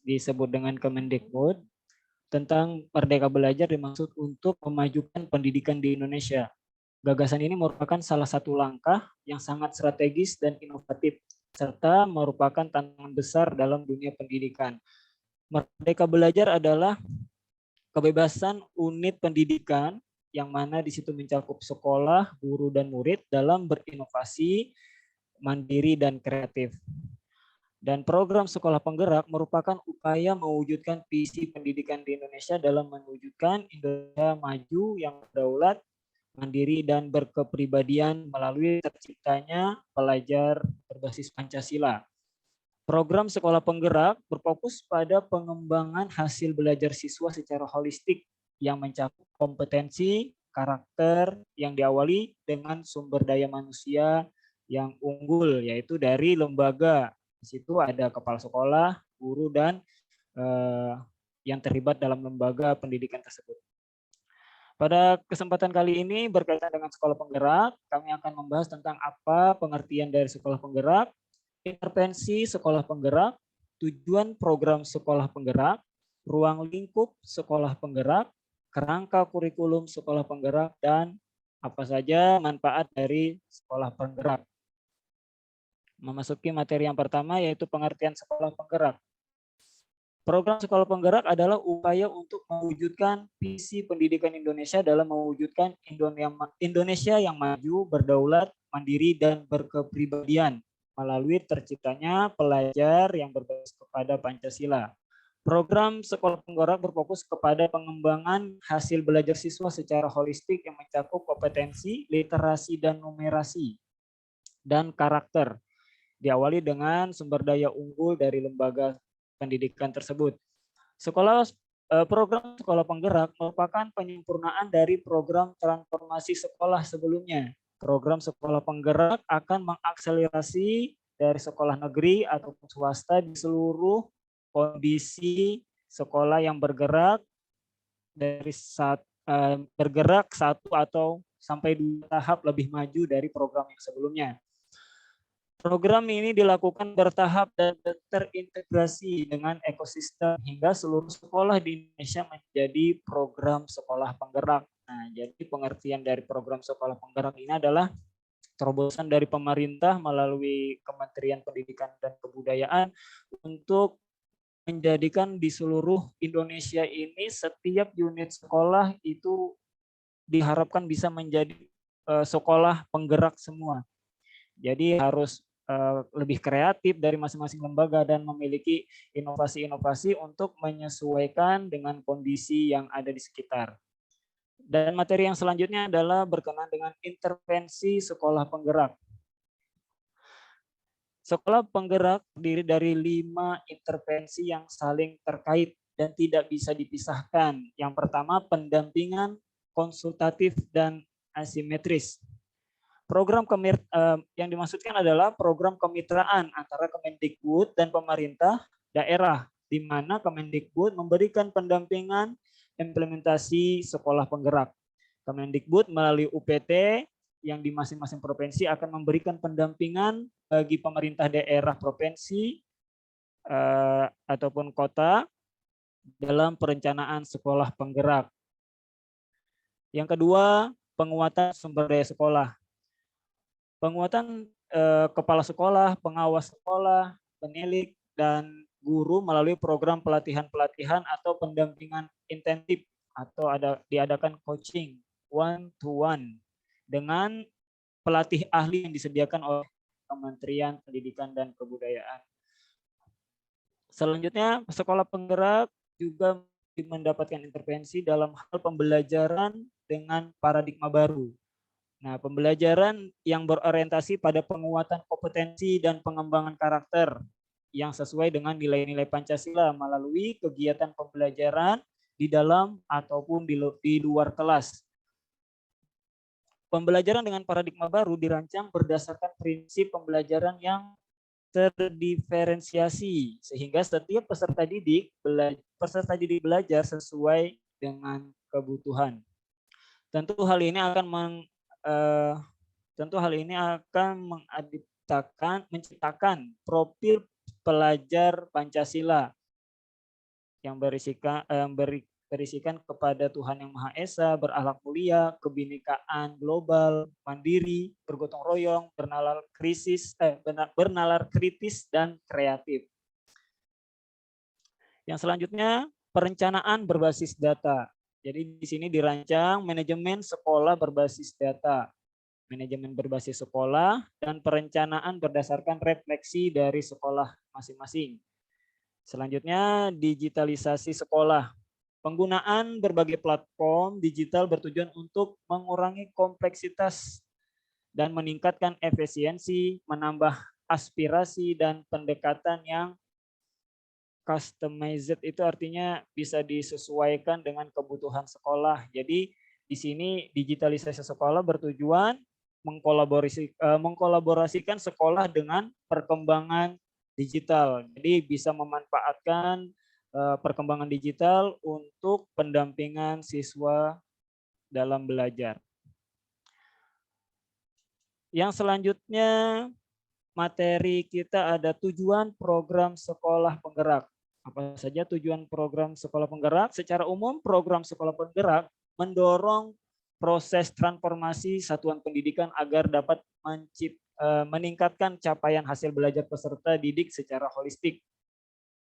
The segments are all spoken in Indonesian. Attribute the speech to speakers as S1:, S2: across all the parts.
S1: disebut dengan Kemendikbud tentang Merdeka Belajar dimaksud untuk memajukan pendidikan di Indonesia. Gagasan ini merupakan salah satu langkah yang sangat strategis dan inovatif, serta merupakan tantangan besar dalam dunia pendidikan. Merdeka Belajar adalah kebebasan unit pendidikan yang mana di situ mencakup sekolah, guru, dan murid dalam berinovasi, mandiri, dan kreatif. Dan program Sekolah Penggerak merupakan upaya mewujudkan visi pendidikan di Indonesia dalam mewujudkan Indonesia maju yang berdaulat, mandiri, dan berkepribadian melalui terciptanya pelajar berbasis Pancasila. Program Sekolah Penggerak berfokus pada pengembangan hasil belajar siswa secara holistik yang mencakup kompetensi, karakter yang diawali dengan sumber daya manusia yang unggul, yaitu dari lembaga. Di situ ada kepala sekolah, guru, dan yang terlibat dalam lembaga pendidikan tersebut. Pada kesempatan kali ini berkaitan dengan Sekolah Penggerak, kami akan membahas tentang apa pengertian dari Sekolah Penggerak, intervensi Sekolah Penggerak, tujuan program Sekolah Penggerak, ruang lingkup Sekolah Penggerak, kerangka kurikulum Sekolah Penggerak, dan apa saja manfaat dari Sekolah Penggerak. Memasuki materi yang pertama yaitu pengertian Sekolah Penggerak. Program Sekolah Penggerak adalah upaya untuk mewujudkan visi pendidikan Indonesia dalam mewujudkan Indonesia yang maju, berdaulat, mandiri, dan berkepribadian melalui terciptanya pelajar yang berbasis kepada Pancasila. Program Sekolah Penggerak berfokus kepada pengembangan hasil belajar siswa secara holistik yang mencakup kompetensi, literasi, dan numerasi, dan karakter. Diawali dengan sumber daya unggul dari lembaga pendidikan tersebut. Program Sekolah Penggerak merupakan penyempurnaan dari program transformasi sekolah sebelumnya. Program Sekolah Penggerak akan mengakselerasi dari sekolah negeri ataupun swasta di seluruh kondisi sekolah yang bergerak dari bergerak satu atau sampai 2 tahap lebih maju dari program yang sebelumnya. Program ini dilakukan bertahap dan terintegrasi dengan ekosistem hingga seluruh sekolah di Indonesia menjadi program sekolah penggerak. Nah, jadi pengertian dari program sekolah penggerak ini adalah terobosan dari pemerintah melalui Kementerian Pendidikan dan Kebudayaan untuk menjadikan di seluruh Indonesia ini setiap unit sekolah itu diharapkan bisa menjadi sekolah penggerak semua. Jadi harus lebih kreatif dari masing-masing lembaga dan memiliki inovasi-inovasi untuk menyesuaikan dengan kondisi yang ada di sekitar. Dan materi yang selanjutnya adalah berkenaan dengan intervensi sekolah penggerak. Sekolah penggerak terdiri dari 5 intervensi yang saling terkait dan tidak bisa dipisahkan. Yang pertama, pendampingan konsultatif dan asimetris. Program yang dimaksudkan adalah program kemitraan antara Kemendikbud dan pemerintah daerah, di mana Kemendikbud memberikan pendampingan implementasi sekolah penggerak. Kemendikbud melalui UPT yang di masing-masing provinsi akan memberikan pendampingan bagi pemerintah daerah provinsi ataupun kota dalam perencanaan sekolah penggerak. Yang kedua, penguatan sumber daya sekolah. Penguatan kepala sekolah, pengawas sekolah, penilik, dan guru melalui program pelatihan-pelatihan atau pendampingan intensif atau diadakan coaching one-to-one dengan pelatih ahli yang disediakan oleh Kementerian Pendidikan dan Kebudayaan. Selanjutnya, sekolah penggerak juga mendapatkan intervensi dalam hal pembelajaran dengan paradigma baru. Nah, pembelajaran yang berorientasi pada penguatan kompetensi dan pengembangan karakter yang sesuai dengan nilai-nilai Pancasila melalui kegiatan pembelajaran di dalam ataupun di luar kelas. Pembelajaran dengan paradigma baru dirancang berdasarkan prinsip pembelajaran yang terdiferensiasi sehingga setiap peserta didik belajar sesuai dengan kebutuhan. Tentu hal ini akan menciptakan profil pelajar Pancasila yang berisikan kepada Tuhan Yang Maha Esa, berakhlak mulia, kebinekaan global, mandiri, bergotong royong, bernalar kritis dan kreatif. Yang selanjutnya, perencanaan berbasis data. Jadi di sini dirancang manajemen sekolah berbasis data, manajemen berbasis sekolah, dan perencanaan berdasarkan refleksi dari sekolah masing-masing. Selanjutnya, digitalisasi sekolah. Penggunaan berbagai platform digital bertujuan untuk mengurangi kompleksitas dan meningkatkan efisiensi, menambah aspirasi dan pendekatan yang customized itu artinya bisa disesuaikan dengan kebutuhan sekolah. Jadi di sini digitalisasi sekolah bertujuan mengkolaborasikan sekolah dengan perkembangan digital. Jadi bisa memanfaatkan perkembangan digital untuk pendampingan siswa dalam belajar. Yang selanjutnya materi kita ada tujuan program sekolah penggerak. Apa saja tujuan program sekolah penggerak? Secara umum program sekolah penggerak mendorong proses transformasi satuan pendidikan agar dapat meningkatkan capaian hasil belajar peserta didik secara holistik.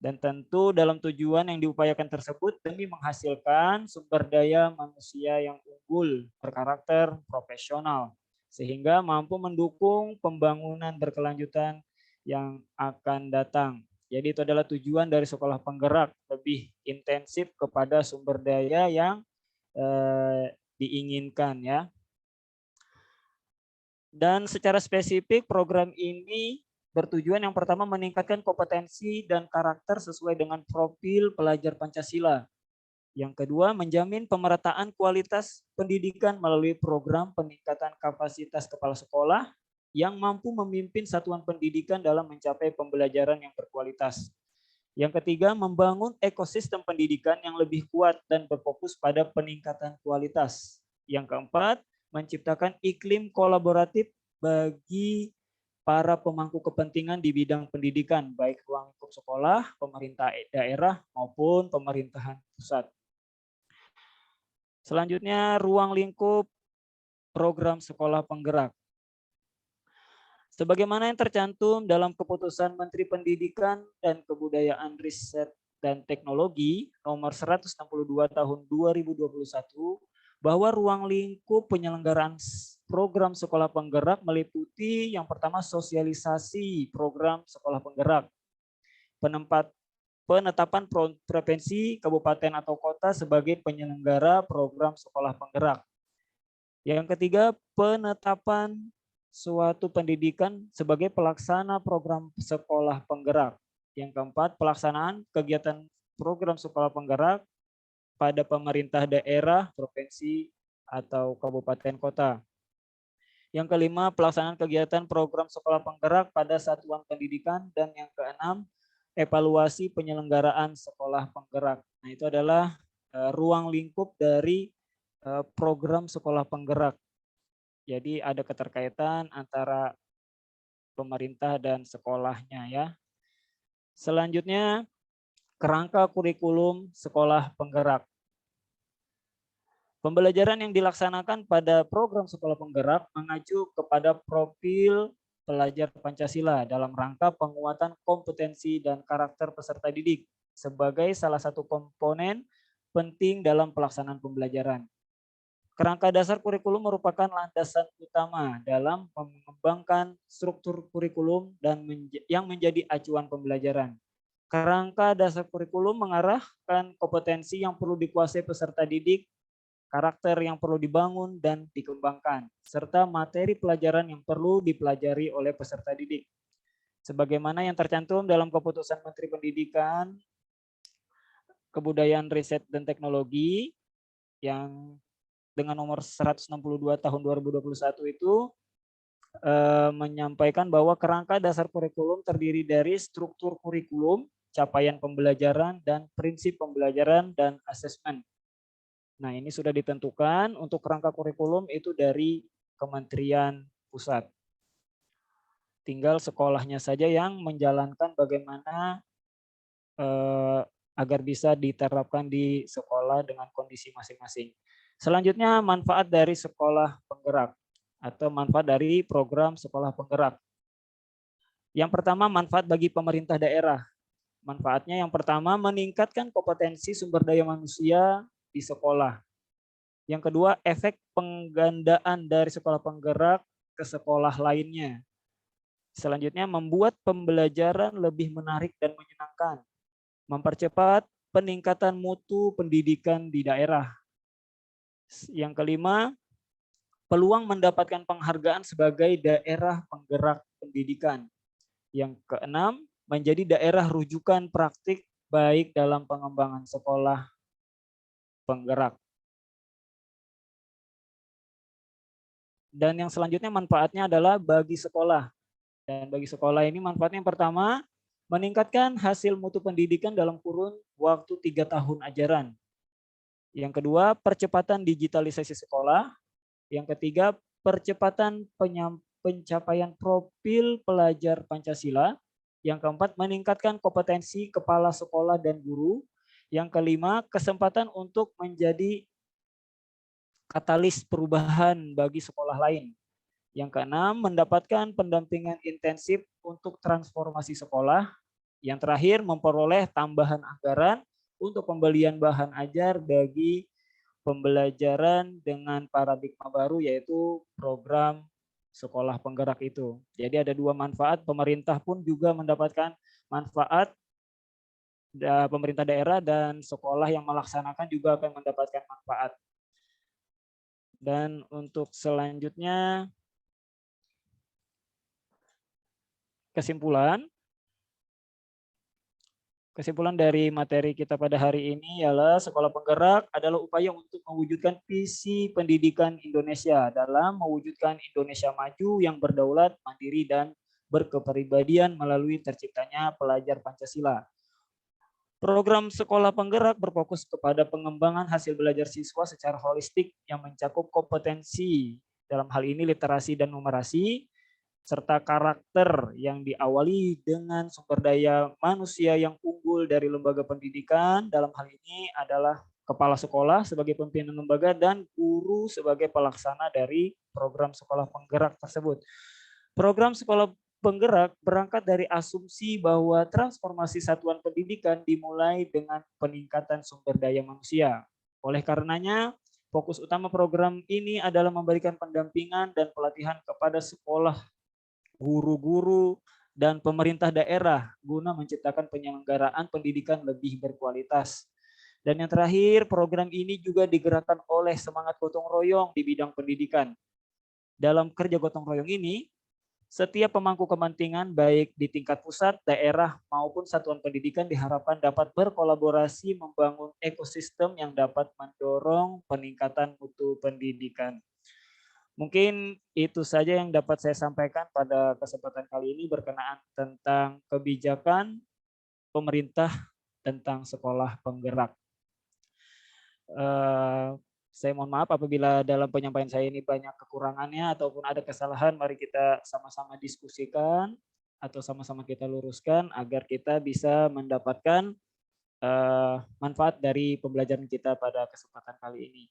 S1: Dan tentu dalam tujuan yang diupayakan tersebut demi menghasilkan sumber daya manusia yang unggul, berkarakter, profesional, sehingga mampu mendukung pembangunan berkelanjutan yang akan datang. Jadi itu adalah tujuan dari sekolah penggerak, lebih intensif kepada sumber daya yang diinginkan ya. Dan secara spesifik program ini bertujuan yang pertama meningkatkan kompetensi dan karakter sesuai dengan profil pelajar Pancasila. Yang kedua, menjamin pemerataan kualitas pendidikan melalui program peningkatan kapasitas kepala sekolah yang mampu memimpin satuan pendidikan dalam mencapai pembelajaran yang berkualitas. Yang ketiga, membangun ekosistem pendidikan yang lebih kuat dan berfokus pada peningkatan kualitas. Yang keempat, menciptakan iklim kolaboratif bagi para pemangku kepentingan di bidang pendidikan, baik ruang lingkup sekolah, pemerintah daerah, maupun pemerintahan pusat. Selanjutnya, ruang lingkup program sekolah penggerak. Sebagaimana yang tercantum dalam keputusan Menteri Pendidikan dan Kebudayaan Riset dan Teknologi nomor 162 tahun 2021, bahwa ruang lingkup penyelenggaraan program sekolah penggerak meliputi yang pertama sosialisasi program sekolah penggerak, penetapan provinsi, kabupaten atau kota sebagai penyelenggara program sekolah penggerak. Yang ketiga, penetapan suatu pendidikan sebagai pelaksana program sekolah penggerak. Yang keempat, pelaksanaan kegiatan program sekolah penggerak pada pemerintah daerah, provinsi, atau kabupaten kota. Yang kelima, pelaksanaan kegiatan program sekolah penggerak pada satuan pendidikan. Dan yang keenam, evaluasi penyelenggaraan sekolah penggerak. Nah, itu adalah ruang lingkup dari program sekolah penggerak. Jadi ada keterkaitan antara pemerintah dan sekolahnya ya. Selanjutnya, kerangka kurikulum sekolah penggerak. Pembelajaran yang dilaksanakan pada program sekolah penggerak mengacu kepada profil pelajar Pancasila dalam rangka penguatan kompetensi dan karakter peserta didik sebagai salah satu komponen penting dalam pelaksanaan pembelajaran. Kerangka dasar kurikulum merupakan landasan utama dalam mengembangkan struktur kurikulum dan yang menjadi acuan pembelajaran. Kerangka dasar kurikulum mengarahkan kompetensi yang perlu dikuasai peserta didik, karakter yang perlu dibangun dan dikembangkan, serta materi pelajaran yang perlu dipelajari oleh peserta didik. Sebagaimana yang tercantum dalam keputusan Menteri Pendidikan, Kebudayaan, Riset, dan Teknologi yang dengan nomor 162 tahun 2021 itu menyampaikan bahwa kerangka dasar kurikulum terdiri dari struktur kurikulum, capaian pembelajaran, dan prinsip pembelajaran dan asesmen. Nah, ini sudah ditentukan untuk kerangka kurikulum itu dari Kementerian Pusat. Tinggal sekolahnya saja yang menjalankan bagaimana agar bisa diterapkan di sekolah dengan kondisi masing-masing. Selanjutnya, manfaat dari sekolah penggerak atau manfaat dari program sekolah penggerak. Yang pertama, manfaat bagi pemerintah daerah. Manfaatnya yang pertama, meningkatkan kompetensi sumber daya manusia di sekolah. Yang kedua, efek penggandaan dari sekolah penggerak ke sekolah lainnya. Selanjutnya, membuat pembelajaran lebih menarik dan menyenangkan. Mempercepat peningkatan mutu pendidikan di daerah. Yang kelima, peluang mendapatkan penghargaan sebagai daerah penggerak pendidikan. Yang keenam, menjadi daerah rujukan praktik baik dalam pengembangan sekolah penggerak. Dan yang selanjutnya manfaatnya adalah bagi sekolah. Dan bagi sekolah ini manfaatnya yang pertama, meningkatkan hasil mutu pendidikan dalam kurun waktu 3 tahun ajaran. Yang kedua, percepatan digitalisasi sekolah. Yang ketiga, percepatan pencapaian profil pelajar Pancasila. Yang keempat, meningkatkan kompetensi kepala sekolah dan guru. Yang kelima, kesempatan untuk menjadi katalis perubahan bagi sekolah lain. Yang keenam, mendapatkan pendampingan intensif untuk transformasi sekolah. Yang terakhir, memperoleh tambahan anggaran untuk pembelian bahan ajar bagi pembelajaran dengan paradigma baru, yaitu program sekolah penggerak itu. Jadi ada dua manfaat, pemerintah pun juga mendapatkan manfaat, pemerintah daerah dan sekolah yang melaksanakan juga akan mendapatkan manfaat. Dan untuk selanjutnya, kesimpulan dari materi kita pada hari ini ialah sekolah penggerak adalah upaya untuk mewujudkan visi pendidikan Indonesia dalam mewujudkan Indonesia maju yang berdaulat, mandiri, dan berkepribadian melalui terciptanya pelajar Pancasila. Program sekolah penggerak berfokus kepada pengembangan hasil belajar siswa secara holistik yang mencakup kompetensi, dalam hal ini literasi dan numerasi, serta karakter yang diawali dengan sumber daya manusia yang unggul dari lembaga pendidikan, dalam hal ini adalah kepala sekolah sebagai pimpinan lembaga dan guru sebagai pelaksana dari program sekolah penggerak tersebut. Program sekolah penggerak berangkat dari asumsi bahwa transformasi satuan pendidikan dimulai dengan peningkatan sumber daya manusia. Oleh karenanya, fokus utama program ini adalah memberikan pendampingan dan pelatihan kepada sekolah, guru-guru, dan pemerintah daerah guna menciptakan penyelenggaraan pendidikan lebih berkualitas. Dan yang terakhir, program ini juga digerakkan oleh semangat gotong royong di bidang pendidikan. Dalam kerja gotong royong ini, setiap pemangku kepentingan baik di tingkat pusat, daerah, maupun satuan pendidikan diharapkan dapat berkolaborasi membangun ekosistem yang dapat mendorong peningkatan mutu pendidikan. Mungkin itu saja yang dapat saya sampaikan pada kesempatan kali ini berkenaan tentang kebijakan pemerintah tentang sekolah penggerak. Saya mohon maaf apabila dalam penyampaian saya ini banyak kekurangannya ataupun ada kesalahan, mari kita sama-sama diskusikan atau sama-sama kita luruskan agar kita bisa mendapatkan manfaat dari pembelajaran kita pada kesempatan kali ini.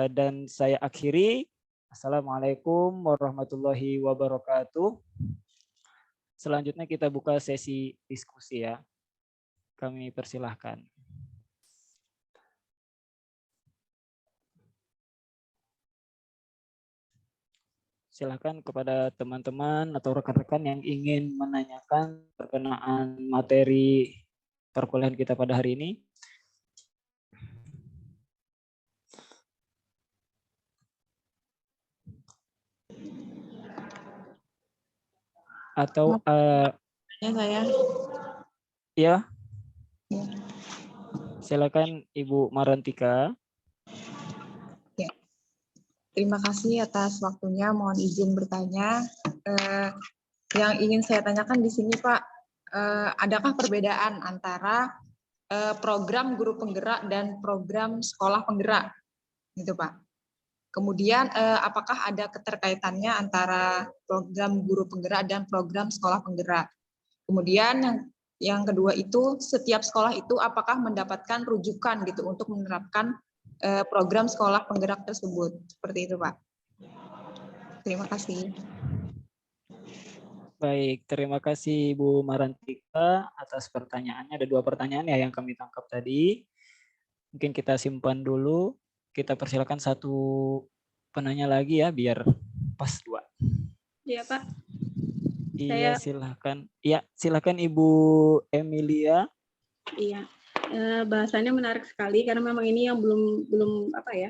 S1: Dan saya akhiri, Assalamualaikum warahmatullahi wabarakatuh. Selanjutnya kita buka sesi diskusi ya. Kami persilahkan. Silakan kepada teman-teman atau rekan-rekan yang ingin menanyakan berkenaan materi perkuliahan kita pada hari ini. Atau
S2: saya.
S1: Ya. Silakan Ibu Marantika.
S2: Ya. Terima kasih atas waktunya. Mohon izin bertanya. Yang ingin saya tanyakan di sini, Pak, adakah perbedaan antara program guru penggerak dan program sekolah penggerak, gitu Pak? Kemudian apakah ada keterkaitannya antara program guru penggerak dan program sekolah penggerak? Kemudian yang Yang kedua itu setiap sekolah itu apakah mendapatkan rujukan gitu untuk menerapkan program sekolah penggerak tersebut. Seperti itu, Pak. Terima kasih.
S1: Baik, terima kasih Bu Marantika atas pertanyaannya. Ada 2 pertanyaan ya yang kami tangkap tadi. Mungkin kita simpan dulu. Kita persilakan satu penanya lagi ya, biar pas 2.
S3: Iya, Pak.
S1: Iya, silakan. Ya, silakan Ibu Emilia.
S3: Iya, bahasannya menarik sekali karena memang ini yang belum apa ya,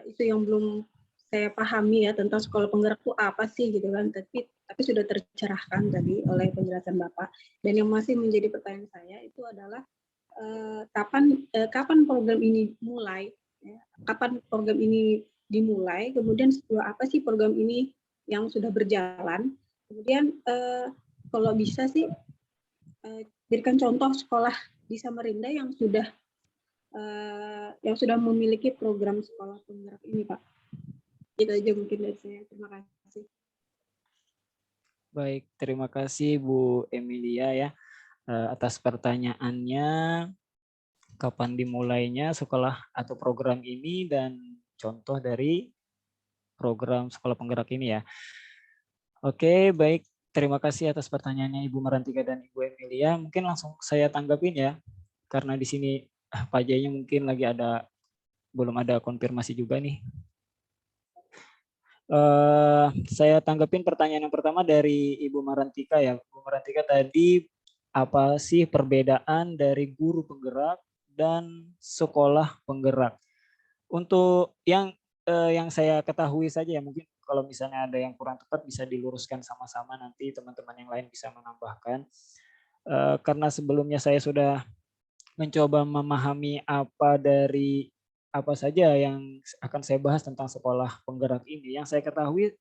S3: itu yang belum saya pahami ya tentang sekolah penggerak itu apa sih gitu kan. Tapi sudah tercerahkan tadi oleh penjelasan Bapak. Dan yang masih menjadi pertanyaan saya itu adalah kapan program ini mulai? Ya? Kapan program ini dimulai? Kemudian apa sih program ini yang sudah berjalan? Kemudian kalau bisa sih berikan contoh sekolah di Samarinda yang sudah memiliki program sekolah penggerak ini, Pak. Itu aja mungkin dari saya. Terima kasih.
S1: Baik, terima kasih Bu Emilia ya atas pertanyaannya. Kapan dimulainya sekolah atau program ini dan contoh dari program sekolah penggerak ini ya. Oke, baik. Terima kasih atas pertanyaannya Ibu Marantika dan Ibu Emilia. Mungkin langsung saya tanggapin ya, karena di sini Pak Jaya mungkin lagi belum ada konfirmasi juga nih. Saya tanggapin pertanyaan yang pertama dari Ibu Marantika ya. Ibu Marantika tadi, apa sih perbedaan dari guru penggerak dan sekolah penggerak? Untuk yang saya ketahui saja ya, mungkin kalau misalnya ada yang kurang tepat bisa diluruskan sama-sama, nanti teman-teman yang lain bisa menambahkan. Karena sebelumnya saya sudah mencoba memahami apa saja yang akan saya bahas tentang sekolah penggerak ini. Yang saya ketahui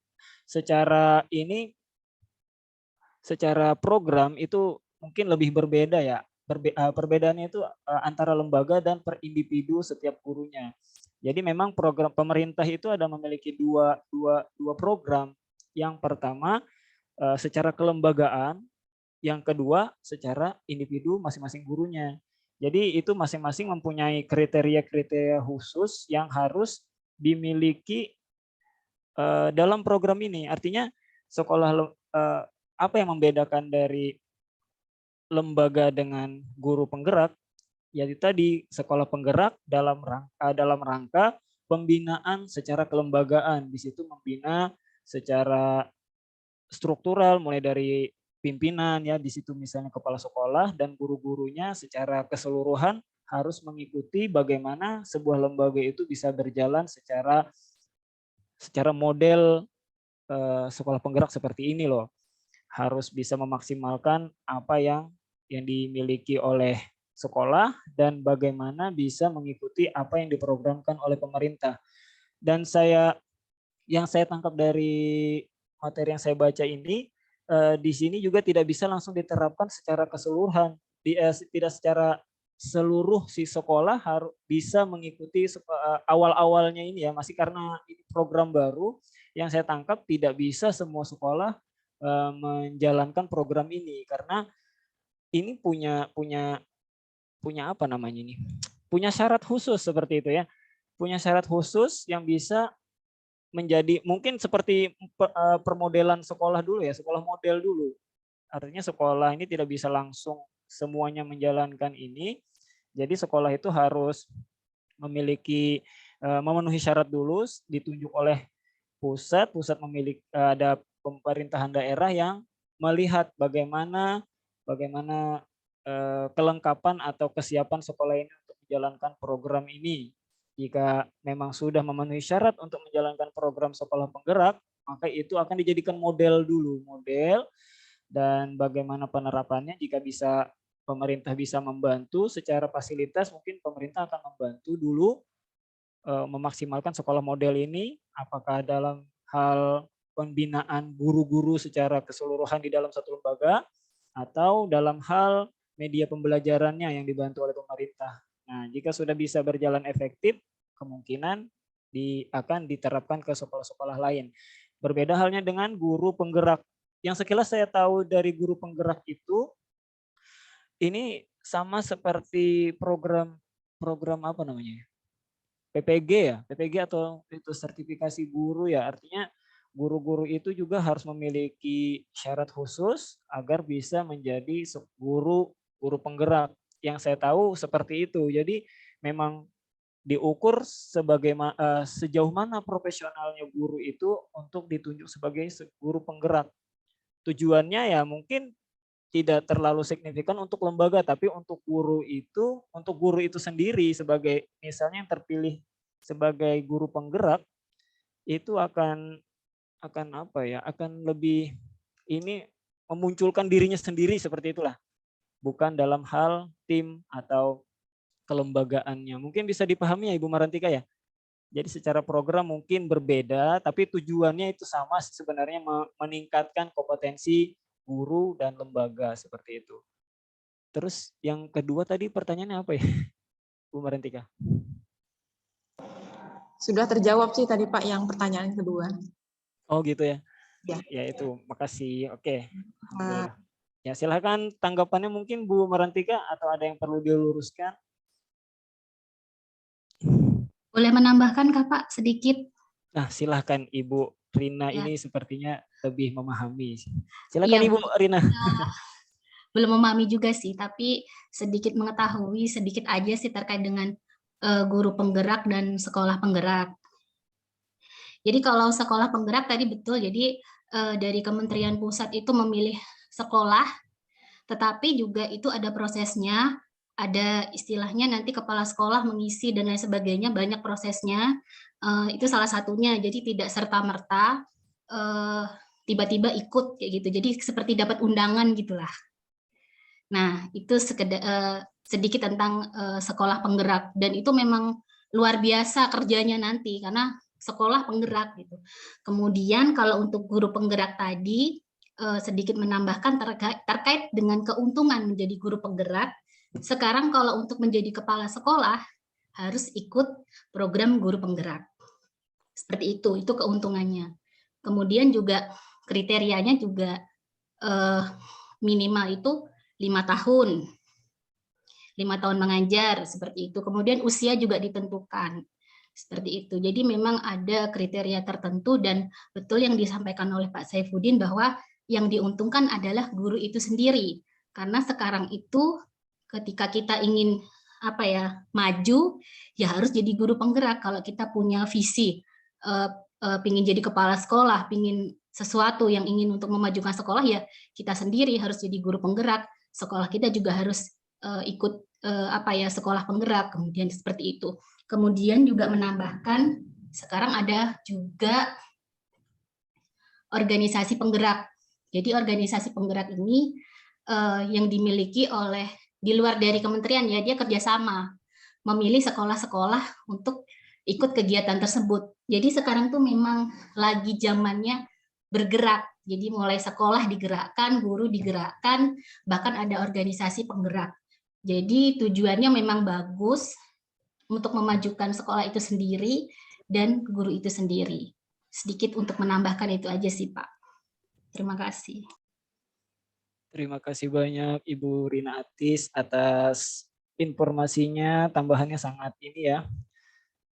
S1: secara program itu mungkin lebih berbeda ya. Perbedaannya itu antara lembaga dan per individu setiap gurunya. Jadi memang program pemerintah itu ada memiliki dua program. Yang pertama secara kelembagaan, yang kedua secara individu masing-masing gurunya. Jadi itu masing-masing mempunyai kriteria-kriteria khusus yang harus dimiliki dalam program ini. Artinya sekolah apa yang membedakan dari lembaga dengan guru penggerak? Yaitu tadi sekolah penggerak dalam rangka pembinaan secara kelembagaan. Di situ membina secara struktural mulai dari pimpinan ya, di situ misalnya kepala sekolah dan guru-gurunya secara keseluruhan harus mengikuti bagaimana sebuah lembaga itu bisa berjalan secara model sekolah penggerak seperti ini loh. Harus bisa memaksimalkan apa yang dimiliki oleh sekolah dan bagaimana bisa mengikuti apa yang diprogramkan oleh pemerintah. Dan yang saya tangkap dari materi yang saya baca ini, di sini juga tidak bisa langsung diterapkan secara keseluruhan. Tidak secara seluruh si sekolah harus bisa mengikuti awal-awalnya ini ya, masih karena ini program baru. Yang saya tangkap tidak bisa semua sekolah menjalankan program ini karena ini punya apa namanya ini? Punya syarat khusus seperti itu ya. Punya syarat khusus yang bisa menjadi mungkin seperti permodelan sekolah dulu ya, sekolah model dulu. Artinya sekolah ini tidak bisa langsung semuanya menjalankan ini. Jadi sekolah itu harus memiliki memenuhi syarat dulu, ditunjuk oleh pusat memiliki ada pemerintahan daerah yang melihat bagaimana kelengkapan atau kesiapan sekolah ini untuk menjalankan program ini. Jika memang sudah memenuhi syarat untuk menjalankan program sekolah penggerak, maka itu akan dijadikan model dulu, dan bagaimana penerapannya. Jika pemerintah bisa membantu secara fasilitas, mungkin pemerintah akan membantu dulu memaksimalkan sekolah model ini, apakah dalam hal pembinaan guru-guru secara keseluruhan di dalam satu lembaga, atau dalam hal media pembelajarannya yang dibantu oleh pemerintah. Nah, jika sudah bisa berjalan efektif, kemungkinan akan diterapkan ke sekolah-sekolah lain. Berbeda halnya dengan guru penggerak. Yang sekilas saya tahu dari guru penggerak itu, ini sama seperti program apa namanya? PPG ya, PPG atau itu sertifikasi guru ya. Artinya guru-guru itu juga harus memiliki syarat khusus agar bisa menjadi guru penggerak. Yang saya tahu seperti itu. Jadi memang diukur sejauh mana profesionalnya guru itu untuk ditunjuk sebagai guru penggerak. Tujuannya ya mungkin tidak terlalu signifikan untuk lembaga, tapi untuk guru itu sendiri sebagai misalnya yang terpilih sebagai guru penggerak itu akan apa ya? Akan lebih ini memunculkan dirinya sendiri seperti itulah, bukan dalam hal tim atau kelembagaannya. Mungkin bisa dipahami ya Ibu Marantika ya. Jadi secara program mungkin berbeda, tapi tujuannya itu sama sebenarnya meningkatkan kompetensi guru dan lembaga seperti itu. Terus yang kedua tadi pertanyaannya apa ya, Bu Marantika?
S2: Sudah terjawab sih tadi Pak yang pertanyaan kedua.
S1: Oh gitu ya.
S2: Ya.
S1: Ya itu, makasih. Oke. Ya silakan tanggapannya mungkin Bu Marantika atau ada yang perlu diluruskan?
S4: Boleh menambahkan Kak Pak sedikit?
S1: Nah silahkan Ibu Rina
S4: Ya.
S1: ini sepertinya lebih memahami. Silakan Ibu Rina.
S4: Belum memahami juga sih, tapi sedikit mengetahui sedikit aja sih terkait dengan guru penggerak dan sekolah penggerak. Jadi kalau sekolah penggerak tadi betul, jadi dari Kementerian Pusat itu memilih sekolah, tetapi juga itu ada prosesnya, ada istilahnya nanti kepala sekolah mengisi dan lain sebagainya, banyak prosesnya. Itu salah satunya, jadi tidak serta-merta tiba-tiba ikut kayak gitu. Jadi seperti dapat undangan gitulah. Nah, itu sedikit tentang sekolah penggerak, dan itu memang luar biasa kerjanya nanti karena sekolah penggerak gitu. Kemudian kalau untuk guru penggerak tadi sedikit menambahkan terkait dengan keuntungan menjadi guru penggerak. Sekarang kalau untuk menjadi kepala sekolah harus ikut program guru penggerak. Seperti itu keuntungannya. Kemudian juga kriterianya juga minimal itu 5 tahun. 5 tahun mengajar seperti itu. Kemudian usia juga ditentukan. Seperti itu. Jadi memang ada kriteria tertentu dan betul yang disampaikan oleh Pak Saifuddin bahwa yang diuntungkan adalah guru itu sendiri. Karena sekarang itu ketika kita ingin maju, ya harus jadi guru penggerak. Kalau kita punya visi pingin jadi kepala sekolah, pingin sesuatu yang ingin untuk memajukan sekolah, ya kita sendiri harus jadi guru penggerak. Sekolah kita juga harus ikut sekolah penggerak, kemudian seperti itu. Kemudian juga menambahkan sekarang ada juga organisasi penggerak. Jadi organisasi penggerak ini yang dimiliki oleh di luar dari kementerian ya, dia kerjasama memilih sekolah-sekolah untuk ikut kegiatan tersebut. Jadi sekarang tuh memang lagi zamannya bergerak. Jadi mulai sekolah digerakkan, guru digerakkan, bahkan ada organisasi penggerak. Jadi tujuannya memang bagus untuk memajukan sekolah itu sendiri dan guru itu sendiri. Sedikit untuk menambahkan itu aja sih Pak. Terima kasih.
S1: Terima kasih banyak Ibu Rina Atis atas informasinya, tambahannya sangat ini ya,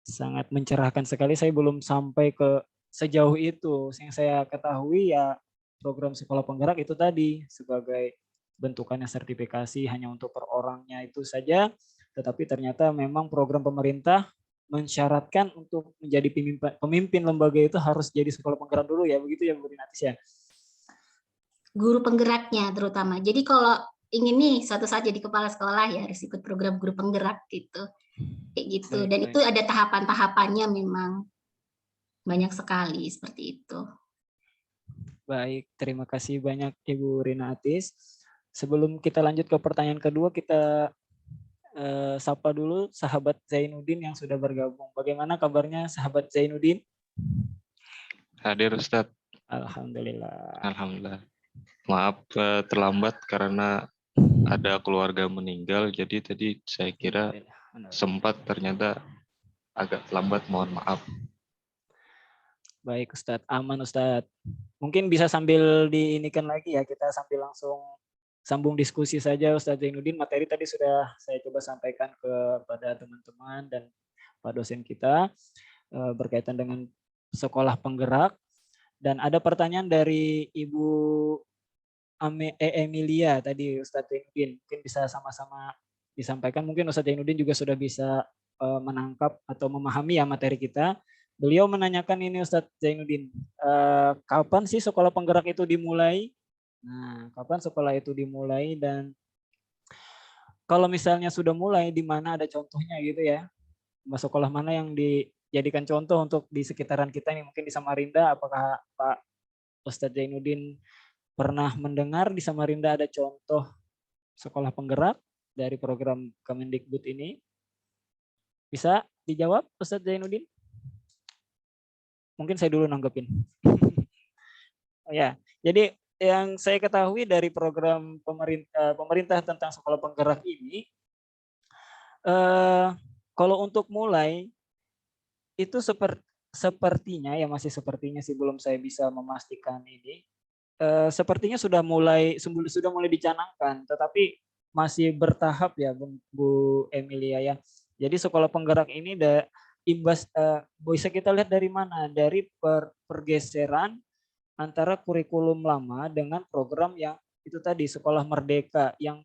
S1: sangat mencerahkan sekali. Saya belum sampai ke sejauh itu. Yang saya ketahui ya program sekolah penggerak itu tadi sebagai bentukannya sertifikasi hanya untuk per orangnya itu saja, tetapi ternyata memang program pemerintah mensyaratkan untuk menjadi pemimpin lembaga itu harus jadi sekolah penggerak dulu ya, begitu ya Bu Rinatis ya?
S4: Guru penggeraknya terutama. Jadi kalau ingin nih suatu saat jadi kepala sekolah ya harus ikut program guru penggerak gitu. Kayak gitu. Dan itu ada tahapan-tahapannya memang banyak sekali seperti itu.
S1: Baik, terima kasih banyak Ibu Rina Atis. Sebelum kita lanjut ke pertanyaan kedua, kita sapa dulu sahabat Zainuddin yang sudah bergabung. Bagaimana kabarnya sahabat Zainuddin?
S5: Hadir Ustadz.
S1: Alhamdulillah.
S5: Alhamdulillah. Maaf terlambat karena ada keluarga meninggal, jadi tadi saya kira sempat, ternyata agak terlambat, mohon maaf.
S1: Baik Ustadz, aman Ustadz. Mungkin bisa sambil diinikan lagi ya, kita sambil langsung sambung diskusi saja Ustadz Zainuddin. Materi tadi sudah saya coba sampaikan kepada teman-teman dan Pak dosen kita berkaitan dengan sekolah penggerak. Dan ada pertanyaan dari Ibu Emilia tadi Ustadz Zainuddin. Mungkin bisa sama-sama disampaikan. Mungkin Ustadz Zainuddin juga sudah bisa menangkap atau memahami ya materi kita. Beliau menanyakan ini Ustadz Zainuddin, kapan sih sekolah penggerak itu dimulai? Nah, kapan sekolah itu dimulai dan kalau misalnya sudah mulai, di mana ada contohnya gitu ya? Sekolah mana yang dijadikan contoh untuk di sekitaran kita ini? Mungkin di Samarinda, apakah Pak Ustadz Zainuddin pernah mendengar di Samarinda ada contoh sekolah penggerak dari program Kemendikbud ini? Bisa dijawab Ustadz Zainuddin? Mungkin saya dulu nanggepin. Oh ya, jadi yang saya ketahui dari program pemerintah tentang sekolah penggerak ini, kalau untuk mulai itu sepertinya ya masih sepertinya sih belum saya bisa memastikan ini. Sepertinya sudah mulai dicanangkan, tetapi masih bertahap ya Bu Emilia ya. Jadi sekolah penggerak ini imbas bisa kita lihat dari mana? Dari pergeseran antara kurikulum lama dengan program yang itu tadi sekolah merdeka yang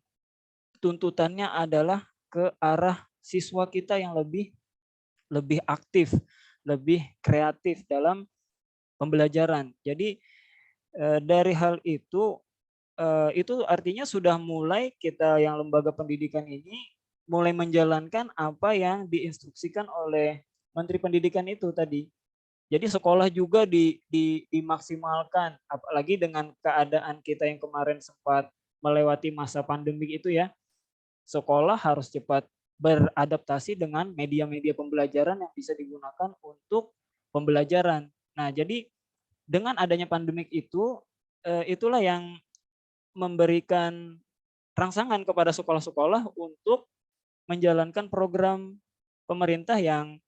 S1: tuntutannya adalah ke arah siswa kita yang lebih aktif, lebih kreatif dalam pembelajaran. Jadi dari hal itu artinya sudah mulai kita yang lembaga pendidikan ini mulai menjalankan apa yang diinstruksikan oleh Menteri Pendidikan itu tadi. Jadi sekolah juga dimaksimalkan, apalagi dengan keadaan kita yang kemarin sempat melewati masa pandemi itu ya. Sekolah harus cepat beradaptasi dengan media-media pembelajaran yang bisa digunakan untuk pembelajaran. Nah, jadi dengan adanya pandemik itu, itulah yang memberikan rangsangan kepada sekolah-sekolah untuk menjalankan program pemerintah yang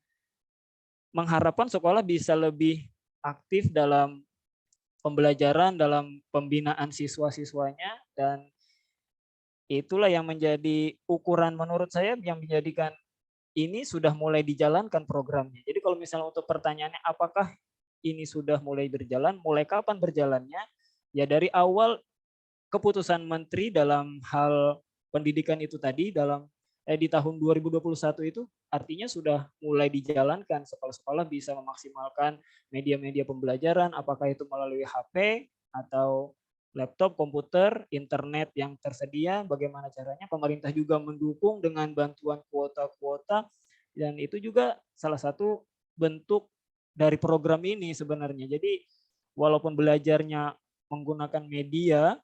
S1: mengharapkan sekolah bisa lebih aktif dalam pembelajaran, dalam pembinaan siswa-siswanya, dan itulah yang menjadi ukuran menurut saya yang menjadikan ini sudah mulai dijalankan programnya. Jadi kalau misalnya untuk pertanyaannya apakah ini sudah mulai berjalan, mulai kapan berjalannya? Ya dari awal keputusan menteri dalam hal pendidikan itu tadi di tahun 2021 itu artinya sudah mulai dijalankan, sekolah-sekolah bisa memaksimalkan media-media pembelajaran, apakah itu melalui HP atau laptop, komputer, internet yang tersedia, bagaimana caranya. Pemerintah juga mendukung dengan bantuan kuota-kuota, dan itu juga salah satu bentuk dari program ini sebenarnya. Jadi walaupun belajarnya menggunakan media,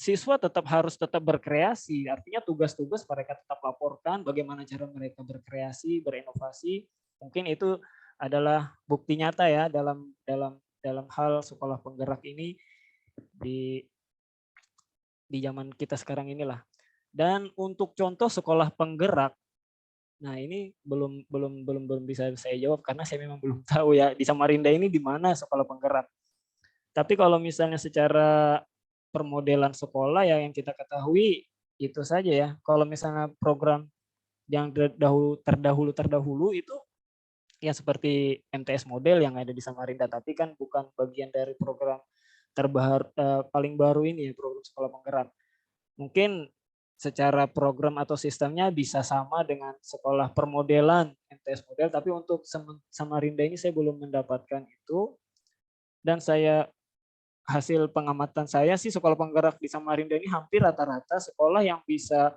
S1: siswa harus tetap berkreasi. Artinya tugas-tugas mereka tetap laporkan bagaimana cara mereka berkreasi, berinovasi. Mungkin itu adalah bukti nyata ya dalam hal sekolah penggerak ini di zaman kita sekarang inilah. Dan untuk contoh sekolah penggerak, nah ini belum bisa saya jawab karena saya memang belum tahu ya di Samarinda ini di mana sekolah penggerak. Tapi kalau misalnya secara permodelan sekolah ya yang kita ketahui itu saja ya. Kalau misalnya program yang terdahulu itu ya seperti MTS model yang ada di Samarinda, tapi kan bukan bagian dari program paling baru ini ya, program sekolah penggerak. Mungkin secara program atau sistemnya bisa sama dengan sekolah permodelan MTS model, tapi untuk Samarinda ini saya belum mendapatkan itu. Dan hasil pengamatan saya sih sekolah penggerak di Samarinda ini hampir rata-rata sekolah yang bisa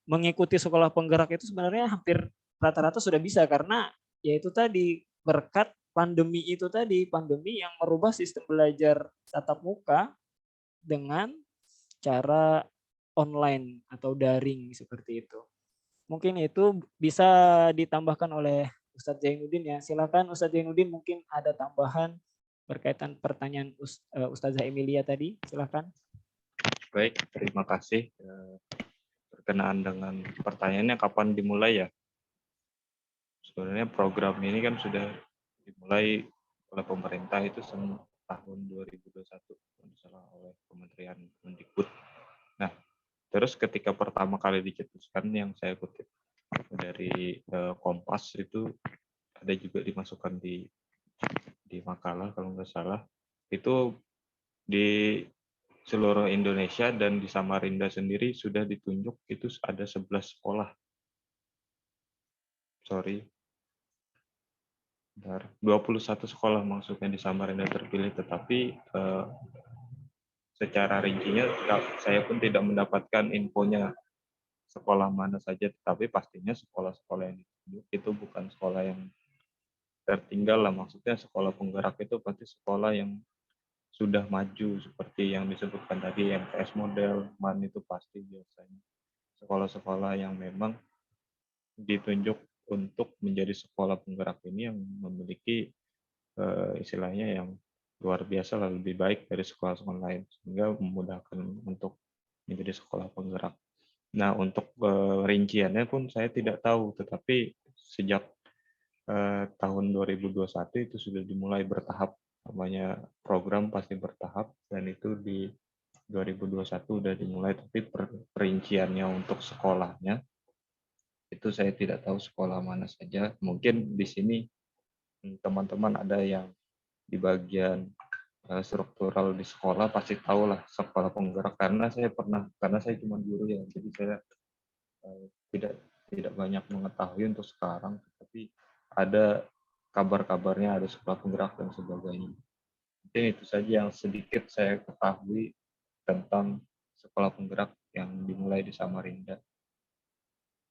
S1: mengikuti sekolah penggerak itu sebenarnya hampir rata-rata sudah bisa, karena ya itu tadi berkat pandemi itu tadi, pandemi yang merubah sistem belajar tatap muka dengan cara online atau daring seperti itu. Mungkin itu bisa ditambahkan oleh Ustadz Zainuddin ya. Silakan Ustadz Zainuddin, mungkin ada tambahan berkaitan pertanyaan Ustazah Emilia tadi, silakan.
S5: Baik, terima kasih. Berkenaan dengan pertanyaannya kapan dimulai ya? Sebenarnya program ini kan sudah dimulai oleh pemerintah itu tahun 2021 kalau tidak salah oleh Kementerian Mendikbud. Nah, terus ketika pertama kali dicetuskan yang saya kutip dari Kompas itu ada juga dimasukkan di makalah kalau nggak salah, itu di seluruh Indonesia dan di Samarinda sendiri sudah ditunjuk itu ada 11 sekolah. Sorry. 21 sekolah maksudnya di Samarinda terpilih, tetapi secara rincinya saya pun tidak mendapatkan infonya sekolah mana saja, tetapi pastinya sekolah-sekolah yang ditunjuk itu bukan sekolah yang tertinggal lah, maksudnya sekolah penggerak itu pasti sekolah yang sudah maju seperti yang disebutkan tadi MTS model, MAN itu pasti biasanya sekolah-sekolah yang memang ditunjuk untuk menjadi sekolah penggerak ini yang memiliki istilahnya yang luar biasa lah, lebih baik dari sekolah-sekolah lain sehingga memudahkan untuk menjadi sekolah penggerak. Nah, untuk rinciannya pun saya tidak tahu, tetapi sejak tahun 2021 itu sudah dimulai bertahap, namanya program pasti bertahap, dan itu di 2021 sudah dimulai, tapi perinciannya untuk sekolahnya itu saya tidak tahu sekolah mana saja. Mungkin di sini teman-teman ada yang di bagian struktural di sekolah pasti tahu lah sekolah penggerak, karena saya cuma guru ya, jadi saya tidak banyak mengetahui untuk sekarang, tapi ada kabar-kabarnya ada sekolah penggerak dan sebagainya. Mungkin itu saja yang sedikit saya ketahui tentang sekolah penggerak yang dimulai di Samarinda.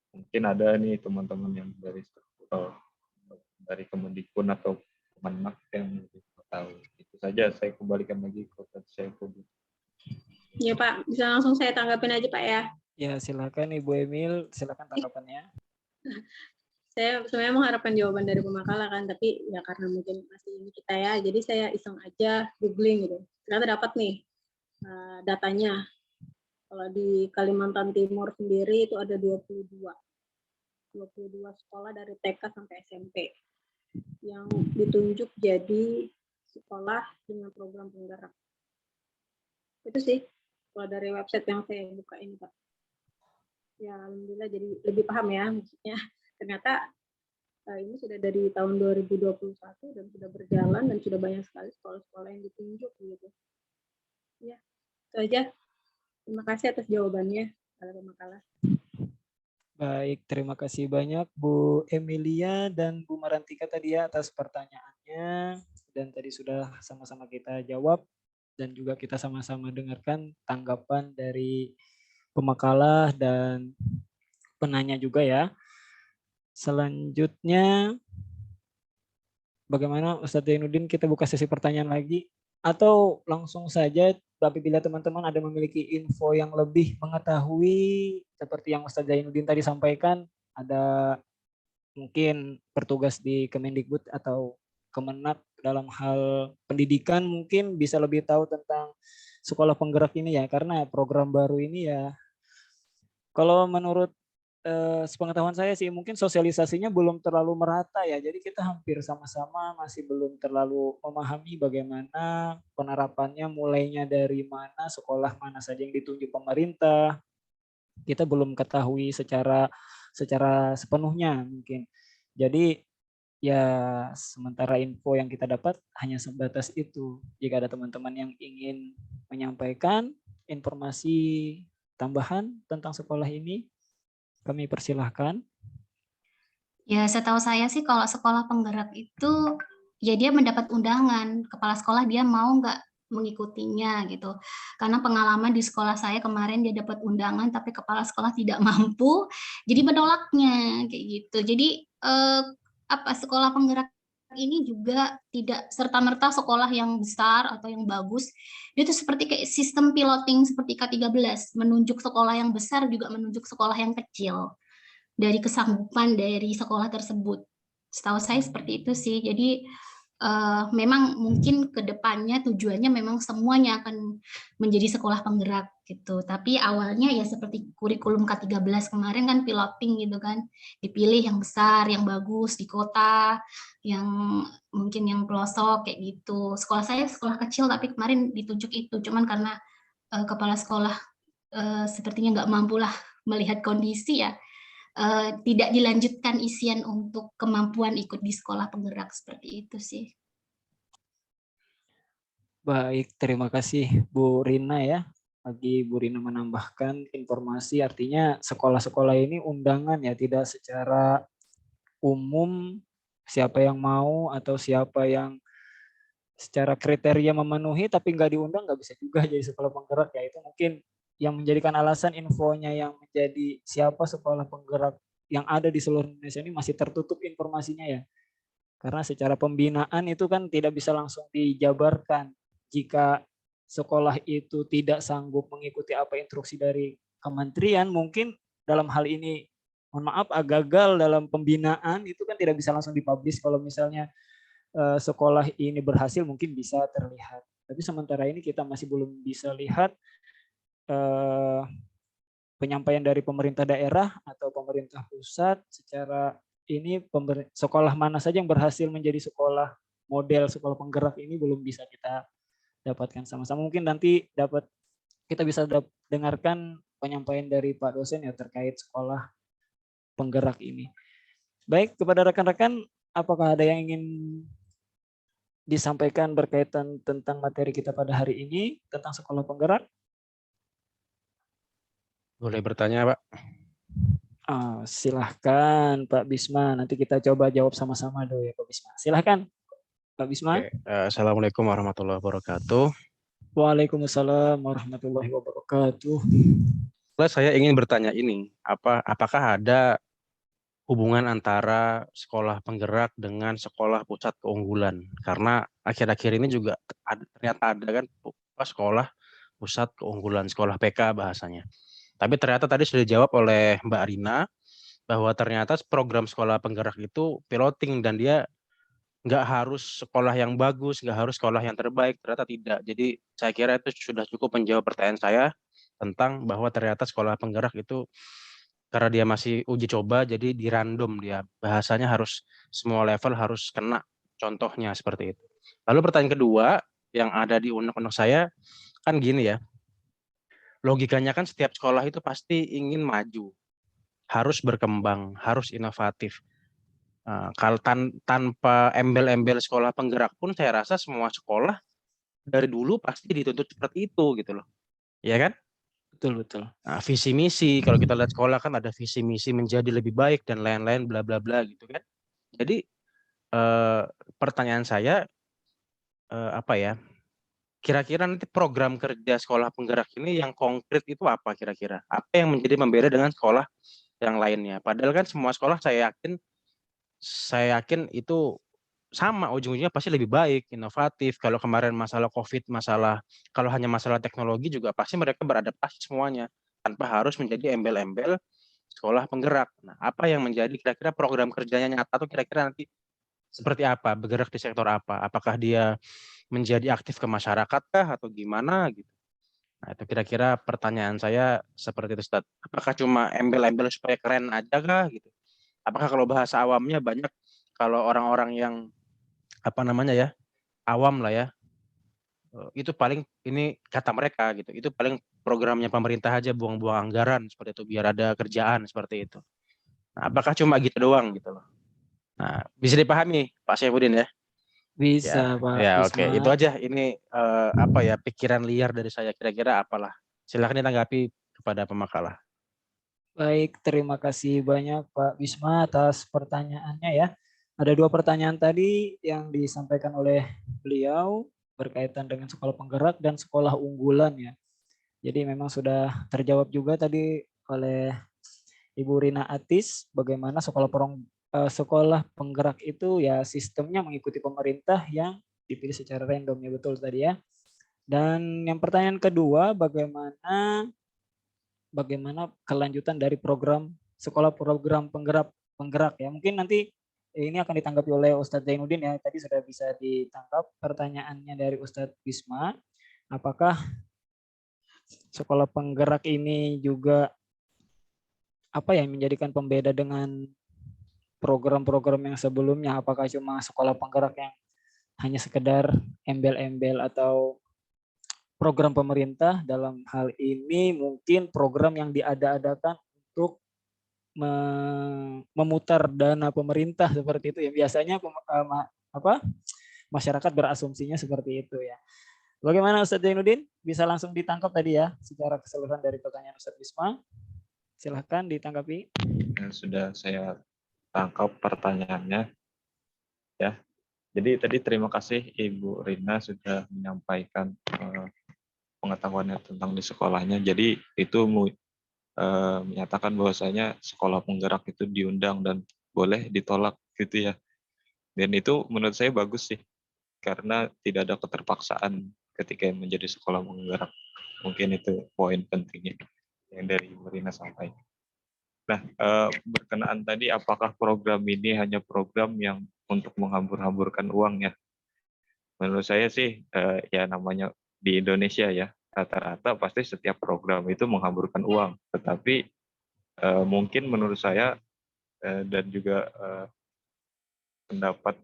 S5: Mungkin ada nih teman-teman yang dari struktural, dari Kemendikbud atau Kemenak yang lebih tahu. Itu saja, saya kembalikan lagi ke saya.
S3: Ya Pak, bisa langsung saya tanggapin aja Pak ya.
S1: Ya, silakan Ibu Emil, silakan tanggapannya.
S3: Saya sebenarnya mengharapkan jawaban dari pemakalah kan, tapi ya karena mungkin masih ini kita ya, jadi saya iseng aja googling gitu. Ternyata dapat nih datanya. Kalau di Kalimantan Timur sendiri itu ada 22 sekolah dari TK sampai SMP yang ditunjuk jadi sekolah dengan program penggerak. Itu sih kalau dari website yang saya buka ini Pak. Ya alhamdulillah jadi lebih paham ya, maksudnya ternyata ini sudah dari tahun 2021 dan sudah berjalan dan sudah banyak sekali sekolah-sekolah yang ditunjuk gitu. Ya, itu aja. Terima kasih atas jawabannya, Pak Makalah.
S1: Baik, terima kasih banyak Bu Emilia dan Bu Marantika tadi ya atas pertanyaannya, dan tadi sudah sama-sama kita jawab dan juga kita sama-sama dengarkan tanggapan dari pemakalah dan penanya juga ya. Selanjutnya bagaimana Ustadz Zainuddin, kita buka sesi pertanyaan lagi atau langsung saja apabila teman-teman ada memiliki info yang lebih mengetahui seperti yang Ustadz Zainuddin tadi sampaikan, ada mungkin bertugas di Kemendikbud atau Kemenak dalam hal pendidikan, mungkin bisa lebih tahu tentang sekolah penggerak ini ya, karena program baru ini ya kalau menurut sepengetahuan saya sih mungkin sosialisasinya belum terlalu merata ya, jadi kita hampir sama-sama masih belum terlalu memahami bagaimana penerapannya, mulainya dari mana, sekolah mana saja yang ditunjuk pemerintah, kita belum ketahui secara sepenuhnya mungkin. Jadi ya sementara info yang kita dapat hanya sebatas itu. Jika ada teman-teman yang ingin menyampaikan informasi tambahan tentang sekolah ini, kami persilahkan.
S4: Ya, setahu saya sih kalau sekolah penggerak itu ya dia mendapat undangan, kepala sekolah dia mau nggak mengikutinya gitu. Karena pengalaman di sekolah saya kemarin dia dapat undangan tapi kepala sekolah tidak mampu, jadi menolaknya kayak gitu. Jadi sekolah penggerak ini juga tidak serta-merta sekolah yang besar atau yang bagus. Dia itu seperti kayak sistem piloting seperti K13, menunjuk sekolah yang besar juga menunjuk sekolah yang kecil dari kesanggupan dari sekolah tersebut. Setahu saya seperti itu sih. Jadi memang mungkin ke depannya tujuannya memang semuanya akan menjadi sekolah penggerak gitu. Tapi awalnya ya seperti kurikulum K13 kemarin kan piloting gitu kan. Dipilih yang besar, yang bagus di kota, yang mungkin yang pelosok kayak gitu. Sekolah saya sekolah kecil tapi kemarin ditunjuk itu. Cuman karena kepala sekolah sepertinya nggak mampu lah melihat kondisi ya. Tidak dilanjutkan isian untuk kemampuan ikut di sekolah penggerak seperti itu sih.
S1: Baik, terima kasih Bu Rina ya. Bagi Bu Rina menambahkan informasi, artinya sekolah-sekolah ini undangan ya, tidak secara umum siapa yang mau atau siapa yang secara kriteria memenuhi tapi nggak diundang nggak bisa juga jadi sekolah penggerak ya. Itu mungkin yang menjadikan alasan infonya yang menjadi siapa sekolah penggerak yang ada di seluruh Indonesia ini masih tertutup informasinya ya. Karena secara pembinaan itu kan tidak bisa langsung dijabarkan. Jika sekolah itu tidak sanggup mengikuti apa instruksi dari kementerian, mungkin dalam hal ini, mohon maaf, gagal dalam pembinaan itu kan tidak bisa langsung dipublish. Kalau misalnya sekolah ini berhasil mungkin bisa terlihat. Tapi sementara ini kita masih belum bisa lihat penyampaian dari pemerintah daerah atau pemerintah pusat secara ini sekolah mana saja yang berhasil menjadi sekolah model sekolah penggerak ini belum bisa kita dapatkan sama-sama. Mungkin nanti kita bisa dengarkan penyampaian dari Pak dosen ya terkait sekolah penggerak ini. Baik, kepada rekan-rekan, apakah ada yang ingin disampaikan berkaitan tentang materi kita pada hari ini tentang sekolah penggerak?
S6: Boleh bertanya, Pak?
S1: Silahkan Pak Bisma, nanti kita coba jawab sama-sama dulu ya Pak Bisma. Silahkan Pak Bisma.
S6: Oke. Assalamualaikum warahmatullahi wabarakatuh.
S1: Waalaikumsalam warahmatullahi wabarakatuh.
S6: Saya ingin bertanya ini, apakah ada hubungan antara sekolah penggerak dengan sekolah pusat keunggulan? Karena akhir-akhir ini juga ternyata ada kan sekolah pusat keunggulan, sekolah PK bahasanya. Tapi ternyata tadi sudah dijawab oleh Mbak Rina bahwa ternyata program sekolah penggerak itu piloting dan dia nggak harus sekolah yang bagus, nggak harus sekolah yang terbaik, ternyata tidak. Jadi saya kira itu sudah cukup menjawab pertanyaan saya tentang bahwa ternyata sekolah penggerak itu karena dia masih uji coba, jadi di random dia. Bahasanya harus semua level harus kena, contohnya seperti itu. Lalu pertanyaan kedua yang ada di undang-undang saya, kan gini ya, logikanya kan setiap sekolah itu pasti ingin maju, harus berkembang, harus inovatif. Kalau tanpa embel-embel sekolah penggerak pun saya rasa semua sekolah dari dulu pasti dituntut seperti itu gitu loh, ya kan?
S1: Betul betul.
S6: Nah, visi misi kalau kita lihat sekolah kan ada visi misi menjadi lebih baik dan lain-lain bla bla bla gitu kan. Jadi pertanyaan saya apa ya? Kira-kira nanti program kerja sekolah penggerak ini yang konkret itu apa kira-kira? Apa yang menjadi pembeda dengan sekolah yang lainnya? Padahal kan semua sekolah saya yakin itu sama ujung-ujungnya pasti lebih baik, inovatif. Kalau kemarin masalah COVID, kalau hanya masalah teknologi juga pasti mereka beradaptasi semuanya tanpa harus menjadi embel-embel sekolah penggerak. Nah, apa yang menjadi kira-kira program kerjanya nyata tuh kira-kira nanti seperti apa? Bergerak di sektor apa? Apakah dia menjadi aktif ke masyarakat kah atau gimana gitu? Nah, itu kira-kira pertanyaan saya seperti itu, Ustaz. Apakah cuma embel-embel supaya keren aja kah gitu? Apakah kalau bahasa awamnya banyak kalau orang-orang yang apa namanya ya, awam lah ya, itu paling ini kata mereka gitu, itu paling programnya pemerintah aja buang-buang anggaran seperti itu biar ada kerjaan seperti itu. Nah, apakah cuma gitu doang gitu loh? Nah, bisa dipahami Pak Syaifuddin ya?
S1: Bisa Pak
S6: Ya oke.
S1: Bisma.
S6: Itu aja ini apa ya pikiran liar dari saya kira-kira apalah. Silakan ditanggapi kepada pemakalah.
S1: Baik, terima kasih banyak Pak Bisma atas pertanyaannya ya. Ada 2 pertanyaan tadi yang disampaikan oleh beliau berkaitan dengan sekolah penggerak dan sekolah unggulan ya. Jadi memang sudah terjawab juga tadi oleh Ibu Rina Atis bagaimana sekolah penggerak itu ya sistemnya mengikuti pemerintah yang dipilih secara random ya, betul tadi ya. Dan yang pertanyaan kedua bagaimana kelanjutan dari program sekolah program penggerak ya. Mungkin nanti ini akan ditanggapi oleh Ustadz Zainuddin ya. Tadi sudah bisa ditangkap pertanyaannya dari Ustadz Bisma. Apakah sekolah penggerak ini juga apa yang menjadikan pembeda dengan program-program yang sebelumnya? Apakah cuma sekolah penggerak yang hanya sekedar embel-embel atau program pemerintah? Dalam hal ini mungkin program yang diada-adakan untuk memutar dana pemerintah seperti itu ya. Biasanya masyarakat berasumsinya seperti itu ya. Bagaimana Ustadz Zainuddin? Bisa langsung ditangkap tadi ya secara keseluruhan dari pertanyaan Ustadz Bisma. Silahkan ditanggapi.
S5: Sudah saya tangkap pertanyaannya ya. Jadi tadi terima kasih Ibu Rina sudah menyampaikan pengetahuannya tentang di sekolahnya. Jadi itu menyatakan bahwasanya sekolah penggerak itu diundang dan boleh ditolak gitu ya. Dan itu menurut saya bagus sih, karena tidak ada keterpaksaan ketika menjadi sekolah penggerak. Mungkin itu poin pentingnya yang dari Ibu Rina sampaikan. Nah, berkenaan tadi apakah program ini hanya program yang untuk menghambur-hamburkan uang ya? Menurut saya sih ya namanya di Indonesia ya, rata-rata pasti setiap program itu menghamburkan uang. Tetapi mungkin menurut saya dan juga pendapat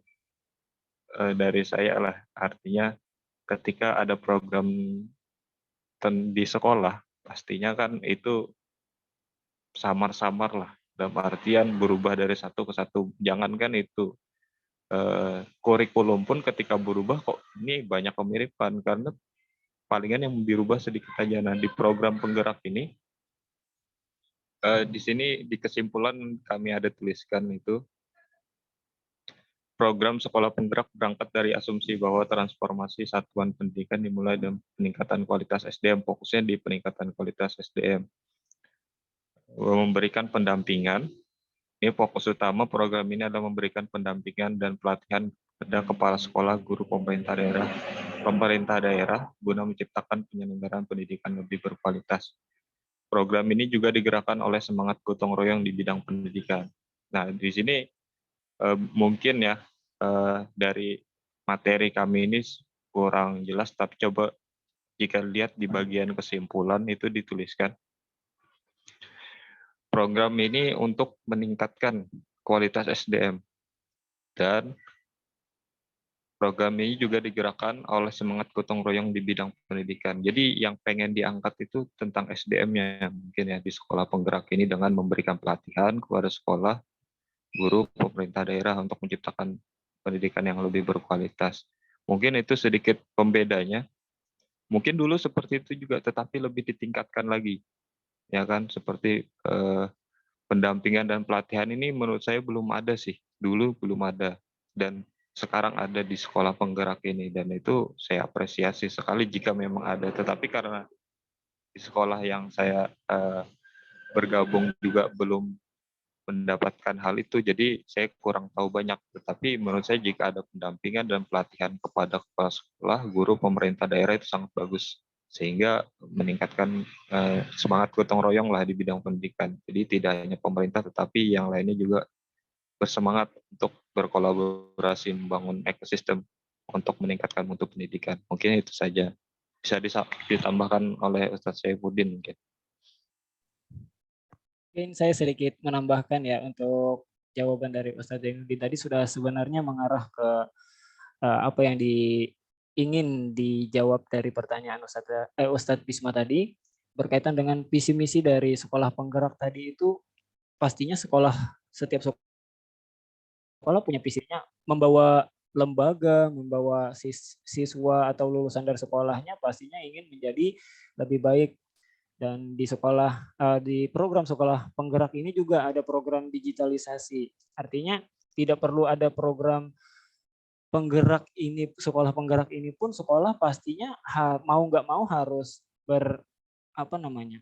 S5: dari saya lah, artinya ketika ada program di sekolah, pastinya kan itu samar-samar lah, dalam artian berubah dari satu ke satu. Jangankan itu, kurikulum pun ketika berubah kok ini banyak kemiripan, karena palingan yang dirubah sedikit aja. Nah, di program penggerak ini, di sini di kesimpulan kami ada tuliskan itu, program sekolah penggerak berangkat dari asumsi bahwa transformasi satuan pendidikan dimulai dengan peningkatan kualitas SDM, fokusnya di peningkatan kualitas SDM. Memberikan pendampingan, ini fokus utama program ini adalah memberikan pendampingan dan pelatihan kepada kepala sekolah, guru pemerintah daerah, guna menciptakan penyelenggaraan pendidikan lebih berkualitas. Program ini juga digerakkan oleh semangat gotong royong di bidang pendidikan. Nah, di sini mungkin ya dari materi kami ini kurang jelas, tapi coba jika lihat di bagian kesimpulan itu dituliskan program ini untuk meningkatkan kualitas SDM dan program ini juga digerakkan oleh semangat gotong royong di bidang pendidikan. Jadi yang pengen diangkat itu tentang SDM-nya mungkin ya di sekolah penggerak ini dengan memberikan pelatihan kepada sekolah, guru, pemerintah daerah untuk menciptakan pendidikan yang lebih berkualitas. Mungkin itu sedikit pembedanya. Mungkin dulu seperti itu juga, tetapi lebih ditingkatkan lagi. Ya kan, seperti pendampingan dan pelatihan ini menurut saya belum ada sih. Dulu belum ada. Dan sekarang ada di sekolah penggerak ini. Dan itu saya apresiasi sekali jika memang ada. Tetapi karena di sekolah yang saya bergabung juga belum mendapatkan hal itu, jadi saya kurang tahu banyak. Tetapi menurut saya jika ada pendampingan dan pelatihan kepada kepala sekolah, guru, pemerintah daerah itu sangat bagus, sehingga meningkatkan semangat gotong royong lah di bidang pendidikan. Jadi tidak hanya pemerintah, tetapi yang lainnya juga bersemangat untuk berkolaborasi membangun ekosistem untuk meningkatkan mutu pendidikan. Mungkin itu saja. Bisa ditambahkan oleh Ustadz Saifuddin mungkin.
S1: Mungkin saya sedikit menambahkan ya untuk jawaban dari Ustadz Zainuddin tadi sudah sebenarnya mengarah ke apa yang ingin dijawab dari pertanyaan Ustadz Bisma tadi berkaitan dengan visi misi dari sekolah penggerak tadi. Itu pastinya setiap sekolah punya visinya, membawa lembaga, membawa siswa atau lulusan dari sekolahnya pastinya ingin menjadi lebih baik. Dan di program sekolah penggerak ini juga ada program digitalisasi. Artinya tidak perlu ada program penggerak ini, sekolah penggerak ini pun sekolah pastinya mau nggak mau harus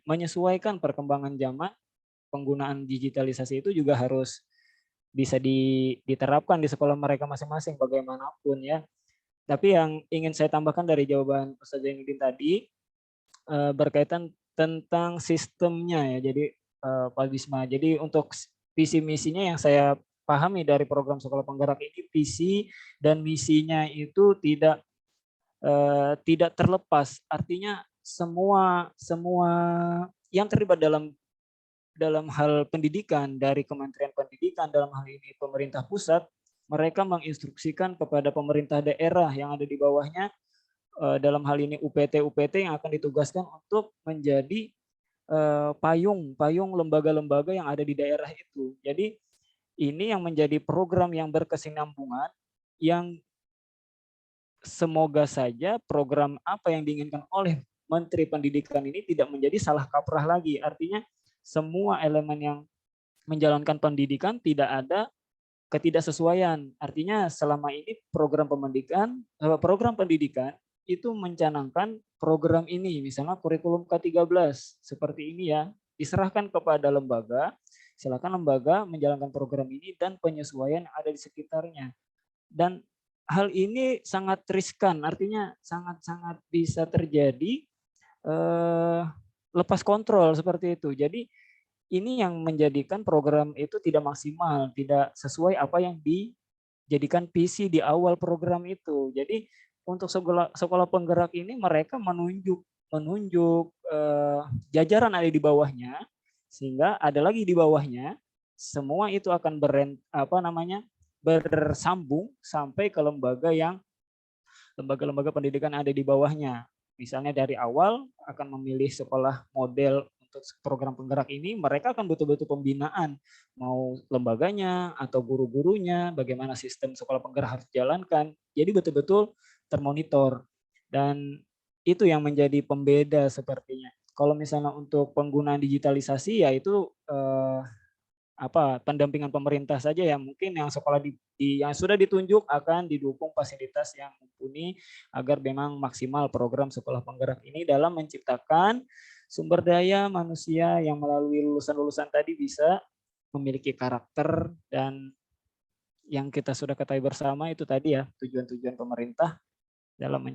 S1: menyesuaikan perkembangan zaman. Penggunaan digitalisasi itu juga harus bisa diterapkan di sekolah mereka masing-masing bagaimanapun ya. Tapi yang ingin saya tambahkan dari jawaban Ustaz Zainuddin tadi berkaitan tentang sistemnya ya. Jadi Pak Bisma, jadi untuk visi misinya yang saya pahami dari program sekolah penggerak ini, visi dan misinya itu tidak terlepas. Artinya semua yang terlibat dalam hal pendidikan, dari Kementerian Pendidikan, dalam hal ini pemerintah pusat, mereka menginstruksikan kepada pemerintah daerah yang ada di bawahnya, dalam hal ini UPT yang akan ditugaskan untuk menjadi payung lembaga-lembaga yang ada di daerah itu. Jadi ini yang menjadi program yang berkesinambungan, yang semoga saja program apa yang diinginkan oleh Menteri Pendidikan ini tidak menjadi salah kaprah lagi. Artinya semua elemen yang menjalankan pendidikan tidak ada ketidaksesuaian. Artinya selama ini program pendidikan itu mencanangkan program ini, misalnya kurikulum K13 seperti ini ya, diserahkan kepada lembaga, silakan lembaga menjalankan program ini dan penyesuaian yang ada di sekitarnya. Dan hal ini sangat riskan, artinya sangat-sangat bisa terjadi lepas kontrol seperti itu. Jadi ini yang menjadikan program itu tidak maksimal, tidak sesuai apa yang dijadikan visi di awal program itu. Jadi untuk sekolah penggerak ini mereka menunjuk jajaran ada di bawahnya, sehingga ada lagi di bawahnya, semua itu akan bersambung sampai ke lembaga pendidikan ada di bawahnya. Misalnya dari awal akan memilih sekolah model untuk program penggerak ini, mereka akan betul-betul pembinaan, mau lembaganya atau guru-gurunya, bagaimana sistem sekolah penggerak harus dijalankan. Jadi betul-betul termonitor. Dan itu yang menjadi pembeda sepertinya. Kalau misalnya untuk penggunaan digitalisasi, ya itu pendampingan pemerintah saja ya, mungkin yang sekolah yang sudah ditunjuk akan didukung fasilitas yang mumpuni agar memang maksimal program sekolah penggerak ini dalam menciptakan sumber daya manusia yang melalui lulusan-lulusan tadi bisa memiliki karakter, dan yang kita sudah ketahui bersama itu tadi ya, tujuan-tujuan pemerintah dalam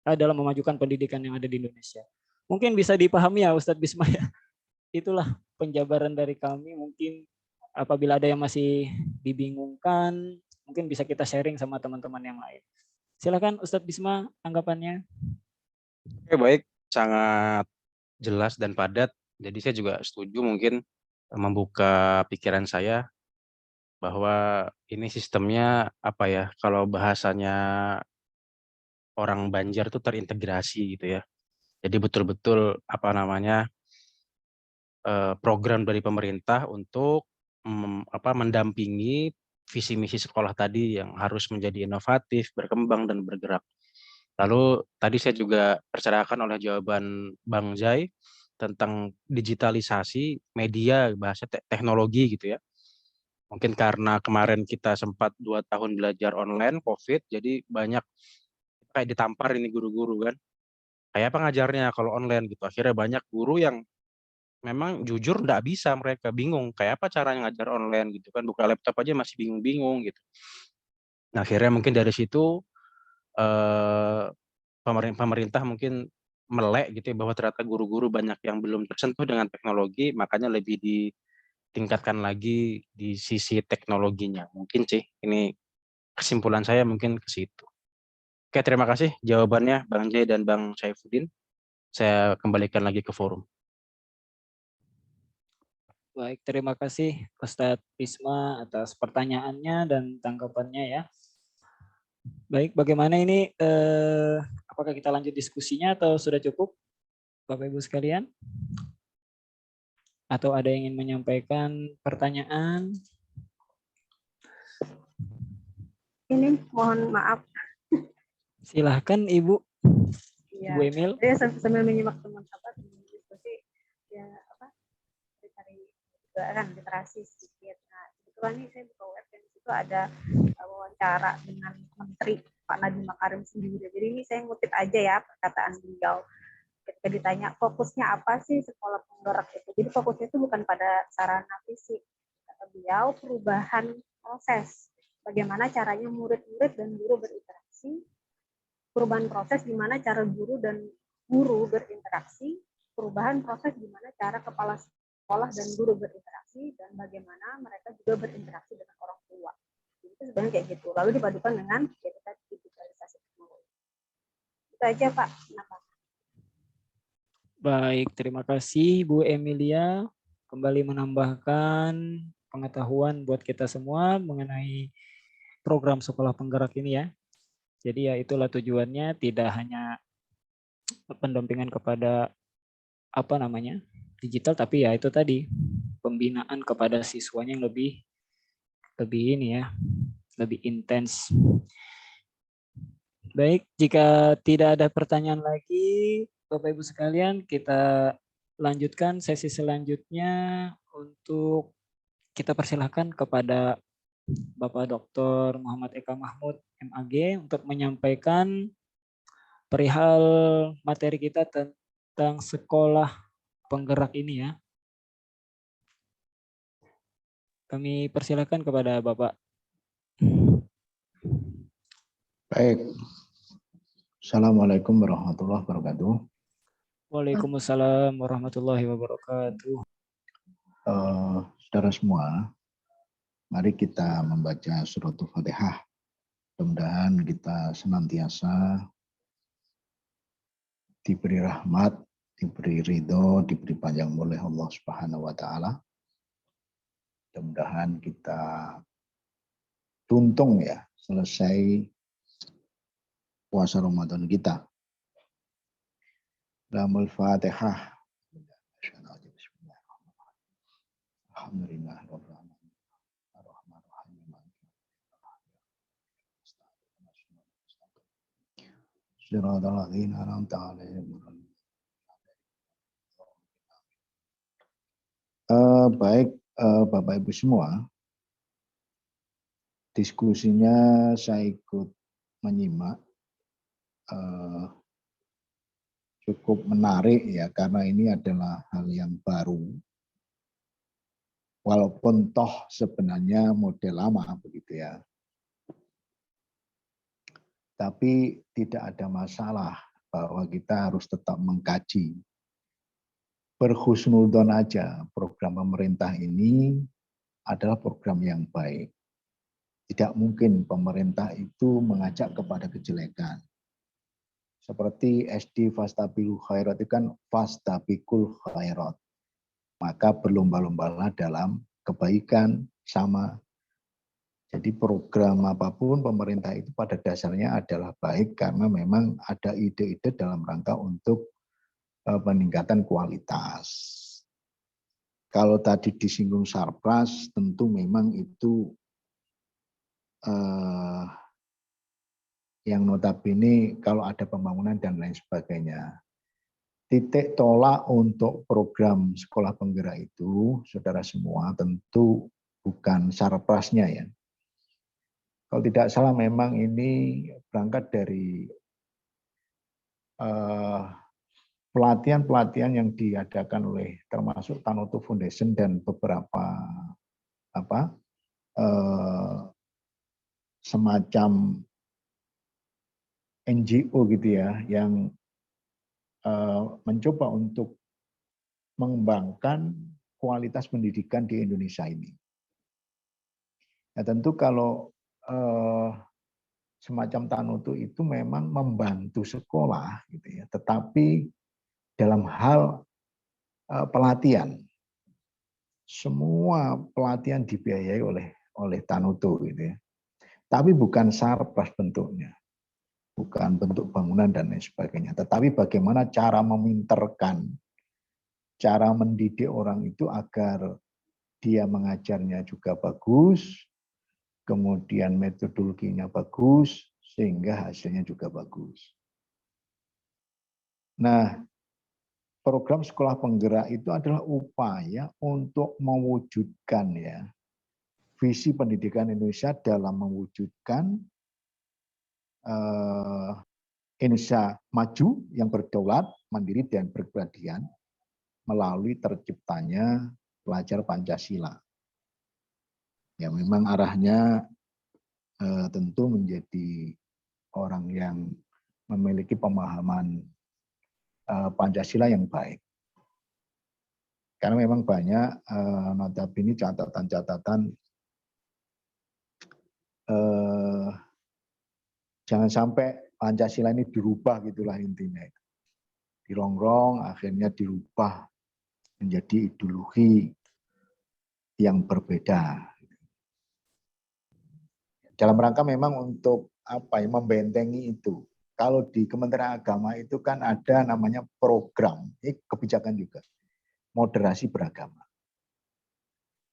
S1: dalam memajukan pendidikan yang ada di Indonesia. Mungkin bisa dipahami ya Ustadz Bisma ya. Itulah penjabaran dari kami. Mungkin apabila ada yang masih dibingungkan, mungkin bisa kita sharing sama teman-teman yang lain. Silakan Ustadz Bisma tanggapannya.
S6: Oke, baik, sangat jelas dan padat. Jadi saya juga setuju mungkin membuka pikiran saya bahwa ini sistemnya kalau bahasanya orang Banjar itu terintegrasi gitu ya. Jadi betul-betul program dari pemerintah untuk mendampingi visi misi sekolah tadi yang harus menjadi inovatif, berkembang dan bergerak. Lalu tadi saya juga tercerahkan oleh jawaban Bang Zai tentang digitalisasi media, bahasa teknologi gitu ya. Mungkin karena kemarin kita sempat 2 tahun belajar online COVID, jadi banyak kayak ditampar ini guru-guru kan. Kayak apa ngajarnya kalau online gitu. Akhirnya banyak guru yang memang jujur nggak bisa, mereka bingung kayak apa caranya ngajar online gitu kan, buka laptop aja masih bingung-bingung gitu. Nah, akhirnya mungkin dari situ pemerintah mungkin melek gitu ya, bahwa ternyata guru-guru banyak yang belum tersentuh dengan teknologi, makanya lebih ditingkatkan lagi di sisi teknologinya. Mungkin sih ini kesimpulan saya mungkin ke situ. Oke, terima kasih jawabannya Bang Jai dan Bang Saifuddin. Saya kembalikan lagi ke forum.
S1: Baik, terima kasih Ustadz Bisma atas pertanyaannya dan tanggapannya ya. Baik, bagaimana ini? Apakah kita lanjut diskusinya atau sudah cukup, Bapak Ibu sekalian? Atau ada yang ingin menyampaikan pertanyaan?
S3: Ini mohon maaf.
S1: Silahkan Ibu.
S3: Ya,
S1: Ibu Emil.
S3: saya sambil menyimak teman-teman diskusi ya dari kan literasi sedikit. Nah, kebetulan ini saya buka web dan di situ ada wawancara dengan Menteri Pak Nadiem Makarim sendiri. Jadi ini saya ngutip aja ya perkataan beliau. Ketika ditanya fokusnya apa sih sekolah penggerak itu. Jadi fokusnya itu bukan pada sarana fisik. Kata beliau perubahan proses. Bagaimana caranya murid-murid dan guru berinteraksi. Perubahan proses gimana cara guru dan guru berinteraksi. Perubahan proses gimana cara kepala sekolah dan guru berinteraksi. berinteraksi dan bagaimana mereka juga berinteraksi dengan orang tua. Jadi itu sebenarnya kayak gitu. Lalu dipadukan dengan kita digitalisasi teknologi. Itu aja Pak. Kenapa?
S1: Baik, terima kasih Bu Emilia kembali menambahkan pengetahuan buat kita semua mengenai program sekolah penggerak ini ya. Jadi ya itulah tujuannya, tidak hanya pendampingan kepada digital, tapi ya itu tadi pembinaan kepada siswanya yang lebih ini ya, lebih intens. Baik, jika tidak ada pertanyaan lagi, Bapak Ibu sekalian, kita lanjutkan sesi selanjutnya untuk kita persilahkan kepada Bapak Dr. Muhammad Eka Mahmud, MAG, untuk menyampaikan perihal materi kita tentang sekolah penggerak ini ya. Kami persilahkan kepada Bapak.
S7: Baik. Assalamualaikum warahmatullahi wabarakatuh.
S1: Waalaikumsalam warahmatullahi wabarakatuh.
S7: Saudara semua, mari kita membaca suratul Fatihah. Mudah-mudahan kita senantiasa diberi rahmat, diberi ridho, diberi panjang umur oleh Allah Subhanahu wa taala. Mudah-mudahan kita tuntung ya selesai puasa Ramadan kita. Dalam Al-Fatihah. Alhamdulillah. Baik Bapak Ibu semua, diskusinya saya ikut menyimak, cukup menarik ya, karena ini adalah hal yang baru. Walaupun toh sebenarnya model lama begitu ya. Tapi tidak ada masalah bahwa kita harus tetap mengkaji. Berhusnudzon aja, program pemerintah ini adalah program yang baik. Tidak mungkin pemerintah itu mengajak kepada kejelekan. Seperti SD Fastabiqul Khairat itu kan Fastabiqul Khairat. Maka berlomba-lombalah dalam kebaikan sama. Jadi program apapun pemerintah itu pada dasarnya adalah baik karena memang ada ide-ide dalam rangka untuk peningkatan kualitas. Kalau tadi disinggung Sarpras, tentu memang itu yang notabene kalau ada pembangunan dan lain sebagainya. Titik tolak untuk program sekolah penggerak itu, saudara semua, tentu bukan Sarprasnya ya. Kalau tidak salah memang ini berangkat dari pelatihan-pelatihan yang diadakan oleh termasuk Tanoto Foundation dan beberapa semacam NGO gitu ya, yang mencoba untuk mengembangkan kualitas pendidikan di Indonesia ini. Nah, tentu kalau semacam Tanoto itu memang membantu sekolah gitu ya, tetapi dalam hal pelatihan, semua pelatihan dibiayai oleh Tanoto gitu ya. Tapi bukan Sarpras bentuknya, bukan bentuk bangunan dan lain sebagainya, tetapi bagaimana cara meminterkan, cara mendidik orang itu agar dia mengajarnya juga bagus, kemudian metodologinya bagus, sehingga hasilnya juga bagus. Nah, program sekolah penggerak itu adalah upaya untuk mewujudkan ya visi pendidikan Indonesia dalam mewujudkan Indonesia maju yang berdaulat, mandiri dan berkeadilan melalui terciptanya pelajar Pancasila. Ya memang arahnya tentu menjadi orang yang memiliki pemahaman Pancasila yang baik. Karena memang banyak notabene catatan-catatan jangan sampai Pancasila ini dirubah gitulah intinya. Dirongrong akhirnya dirubah menjadi ideologi yang berbeda. Dalam rangka memang untuk membentengi itu. Kalau di Kementerian Agama itu kan ada namanya program, ini kebijakan juga, moderasi beragama.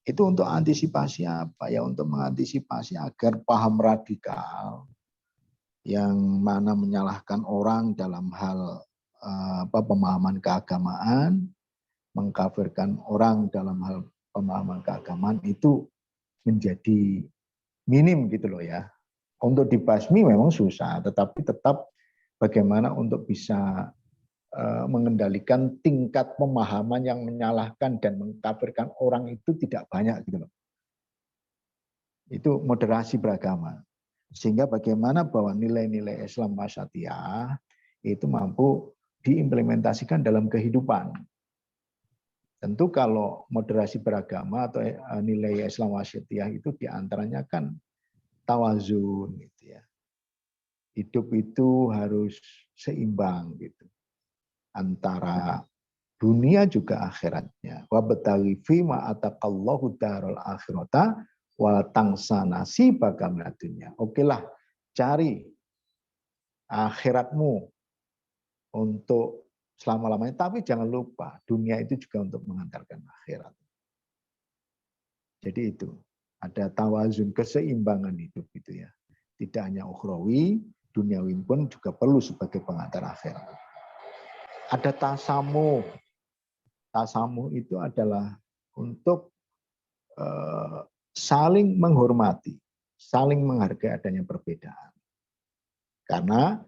S7: Itu untuk antisipasi apa? Ya untuk mengantisipasi agar paham radikal yang mana menyalahkan orang dalam hal pemahaman keagamaan, mengkafirkan orang dalam hal pemahaman keagamaan itu menjadi minim gitu loh ya. Untuk dibasmi memang susah, tetapi tetap bagaimana untuk bisa mengendalikan tingkat pemahaman yang menyalahkan dan mengkafirkan orang itu tidak banyak gitu loh. Itu moderasi beragama. Sehingga bagaimana bahwa nilai-nilai Islam Wasatiyah itu mampu diimplementasikan dalam kehidupan. Tentu kalau moderasi beragama atau nilai Islam Wasatiyah itu diantaranya kan tawazun gitu ya. Hidup itu harus seimbang gitu. Antara dunia juga akhiratnya. Wa bataghi fima ataqallahu darul akhirata wa tangsa nasibaka minad dunya. Oke lah, cari akhiratmu untuk selama-lamanya, tapi jangan lupa dunia itu juga untuk mengantarkan akhirat. Jadi itu ada tawazun, keseimbangan hidup itu ya. Tidak hanya ukhrawi, duniawi pun juga perlu sebagai pengantar akhirat. Ada tasamuh. Tasamuh itu adalah untuk saling menghormati, saling menghargai adanya perbedaan. Karena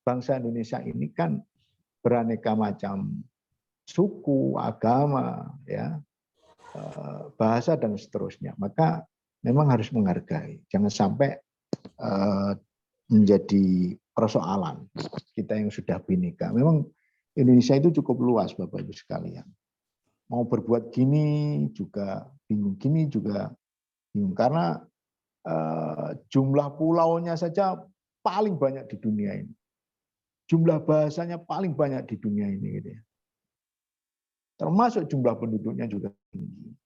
S7: bangsa Indonesia ini kan beraneka macam suku, agama, ya, bahasa dan seterusnya. Maka memang harus menghargai. Jangan sampai menjadi persoalan kita yang sudah bineka. Memang Indonesia itu cukup luas, Bapak Ibu sekalian. Mau berbuat gini juga bingung, gini juga bingung. Karena jumlah pulaunya saja paling banyak di dunia ini. Jumlah bahasanya paling banyak di dunia ini. Gitu ya. Termasuk jumlah penduduknya juga tinggi.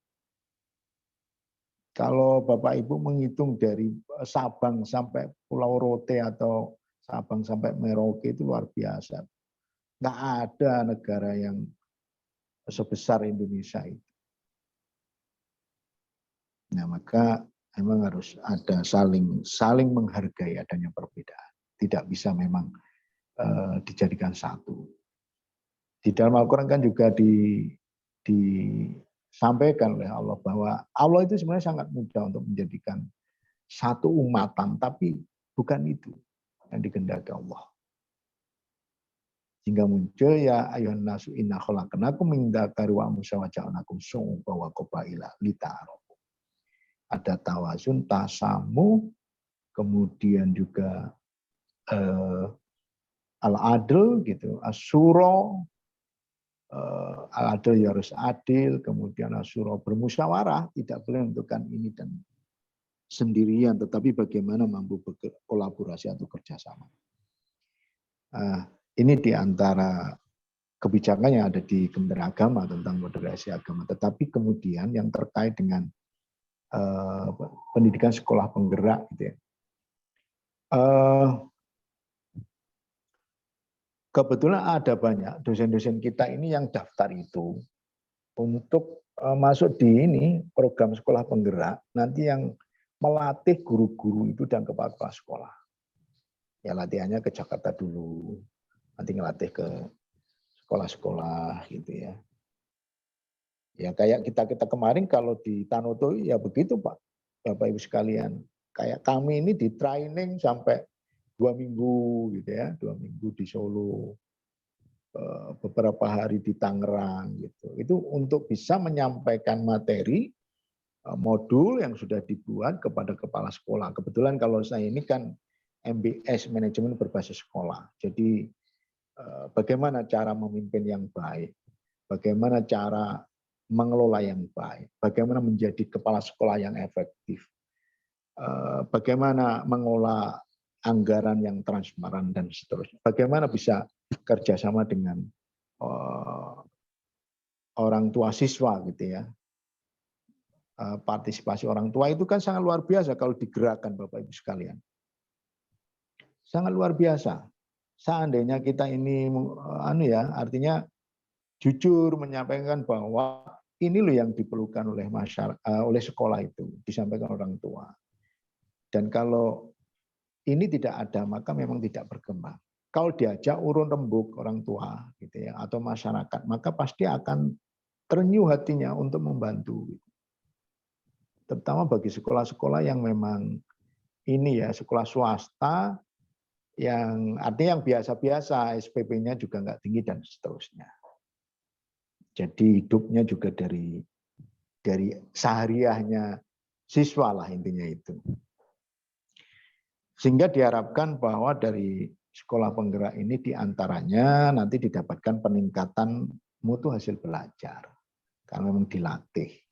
S7: Kalau Bapak Ibu menghitung dari Sabang sampai Pulau Rote atau Sabang sampai Merauke itu luar biasa. Nggak ada negara yang sebesar Indonesia itu. Nah, maka memang harus ada saling menghargai adanya perbedaan. Tidak bisa memang dijadikan satu. Di dalam Al-Quran kan juga disampaikan oleh Allah bahwa Allah itu sebenarnya sangat mudah untuk menjadikan satu umatan, tapi bukan itu yang dikehendaki Allah. Sehingga muncul ya ayuhan nasu inna khalaqnakum min dzakari wa unsa wa ja'alnakum syu'uban wa qabaila lita'arafu. Ada tawazun, tasamu, kemudian juga al-adl gitu, asyura, al-adl ya harus adil, kemudian asyura bermusyawarah, tidak boleh menentukan ini dan sendirian, tetapi bagaimana mampu berkolaborasi atau kerjasama. Ini di antara kebijakan yang ada di Kementerian Agama tentang moderasi agama. Tetapi kemudian yang terkait dengan pendidikan sekolah penggerak, gitu ya. Kebetulan ada banyak dosen-dosen kita ini yang daftar itu untuk masuk di ini program sekolah penggerak. Nanti yang melatih guru-guru itu dan kepala sekolah. Ya latihannya ke Jakarta dulu. Nanti ngelatih ke sekolah-sekolah gitu ya. Ya kayak kita kemarin kalau di Tanoto ya begitu Pak, Bapak Ibu sekalian. Kayak kami ini di training sampai 2 minggu gitu ya, 2 minggu di Solo, beberapa hari di Tangerang gitu. Itu untuk bisa menyampaikan materi modul yang sudah dibuat kepada kepala sekolah. Kebetulan kalau saya ini kan MBS, manajemen berbasis sekolah. Jadi bagaimana cara memimpin yang baik. bagaimana cara mengelola yang baik, bagaimana menjadi kepala sekolah yang efektif, bagaimana mengelola anggaran yang transparan dan seterusnya, bagaimana bisa kerjasama dengan orang tua siswa gitu ya. Partisipasi orang tua itu kan sangat luar biasa kalau digerakkan Bapak Ibu sekalian. Sangat luar biasa. Seandainya kita ini artinya jujur menyampaikan bahwa ini loh yang diperlukan oleh masyarakat, oleh sekolah itu, disampaikan orang tua. Dan kalau ini tidak ada, maka memang tidak berkembang. Kalau diajak urun rembuk orang tua gitu ya, atau masyarakat, maka pasti akan terenyuh hatinya untuk membantu. Terutama bagi sekolah-sekolah yang memang ini ya, sekolah swasta yang artinya yang biasa-biasa, SPP-nya juga nggak tinggi dan seterusnya. Jadi hidupnya juga dari sehariahnya siswa lah intinya itu. Sehingga diharapkan bahwa dari sekolah penggerak ini diantaranya nanti didapatkan peningkatan mutu hasil belajar. Karena memang dilatih.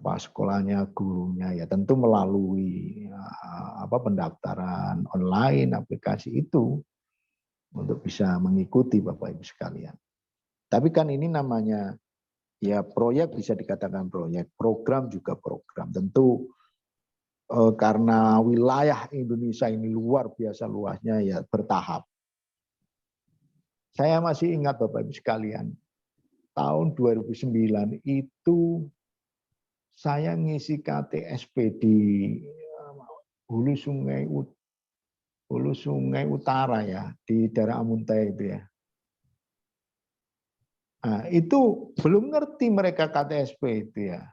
S7: Kepala sekolahnya, gurunya ya tentu melalui pendaftaran online aplikasi itu untuk bisa mengikuti Bapak Ibu sekalian. Tapi kan ini namanya ya proyek, bisa dikatakan proyek, program juga program. Tentu karena wilayah Indonesia ini luar biasa luasnya ya bertahap. Saya masih ingat Bapak Ibu sekalian, tahun 2009 itu saya ngisi KTSP di Hulu Sungai Utara ya, di daerah Amuntai itu ya. Nah, itu belum ngerti mereka KTSP itu ya.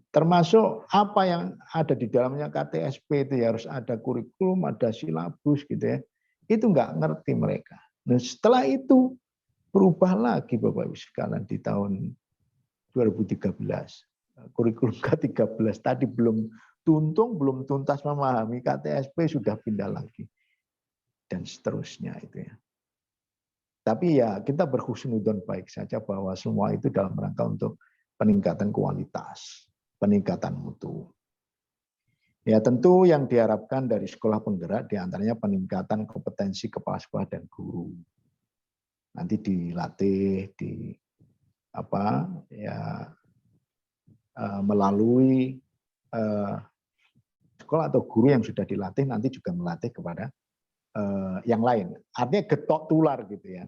S7: Termasuk apa yang ada di dalamnya KTSP itu ya, harus ada kurikulum, ada silabus gitu ya. Itu nggak ngerti mereka. Nah, setelah itu berubah lagi Bapak Ibu sekalian di tahun 2013. Kurikulum K13 tadi belum tuntas memahami KTSP sudah pindah lagi. Dan seterusnya itu ya. Tapi ya kita berhusnuzon baik saja bahwa semua itu dalam rangka untuk peningkatan kualitas, peningkatan mutu. Ya tentu yang diharapkan dari sekolah penggerak diantaranya peningkatan kompetensi kepala sekolah dan guru. Nanti dilatih melalui sekolah atau guru yang sudah dilatih nanti juga melatih kepada yang lain. Artinya getok tular gitu ya.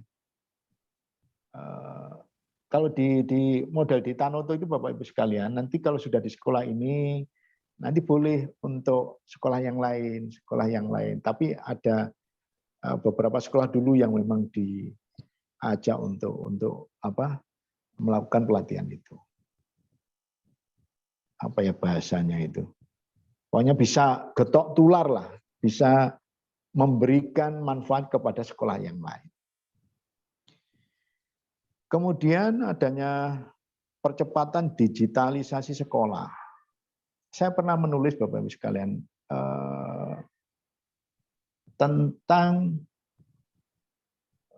S7: Kalau di model di Tanoto itu Bapak Ibu sekalian, nanti kalau sudah di sekolah ini, nanti boleh untuk sekolah yang lain. Tapi ada beberapa sekolah dulu yang memang diajak untuk melakukan pelatihan itu. Apa ya bahasanya itu? Pokoknya bisa getok tular lah, bisa memberikan manfaat kepada sekolah yang lain. Kemudian adanya percepatan digitalisasi sekolah. Saya pernah menulis Bapak Ibu sekalian tentang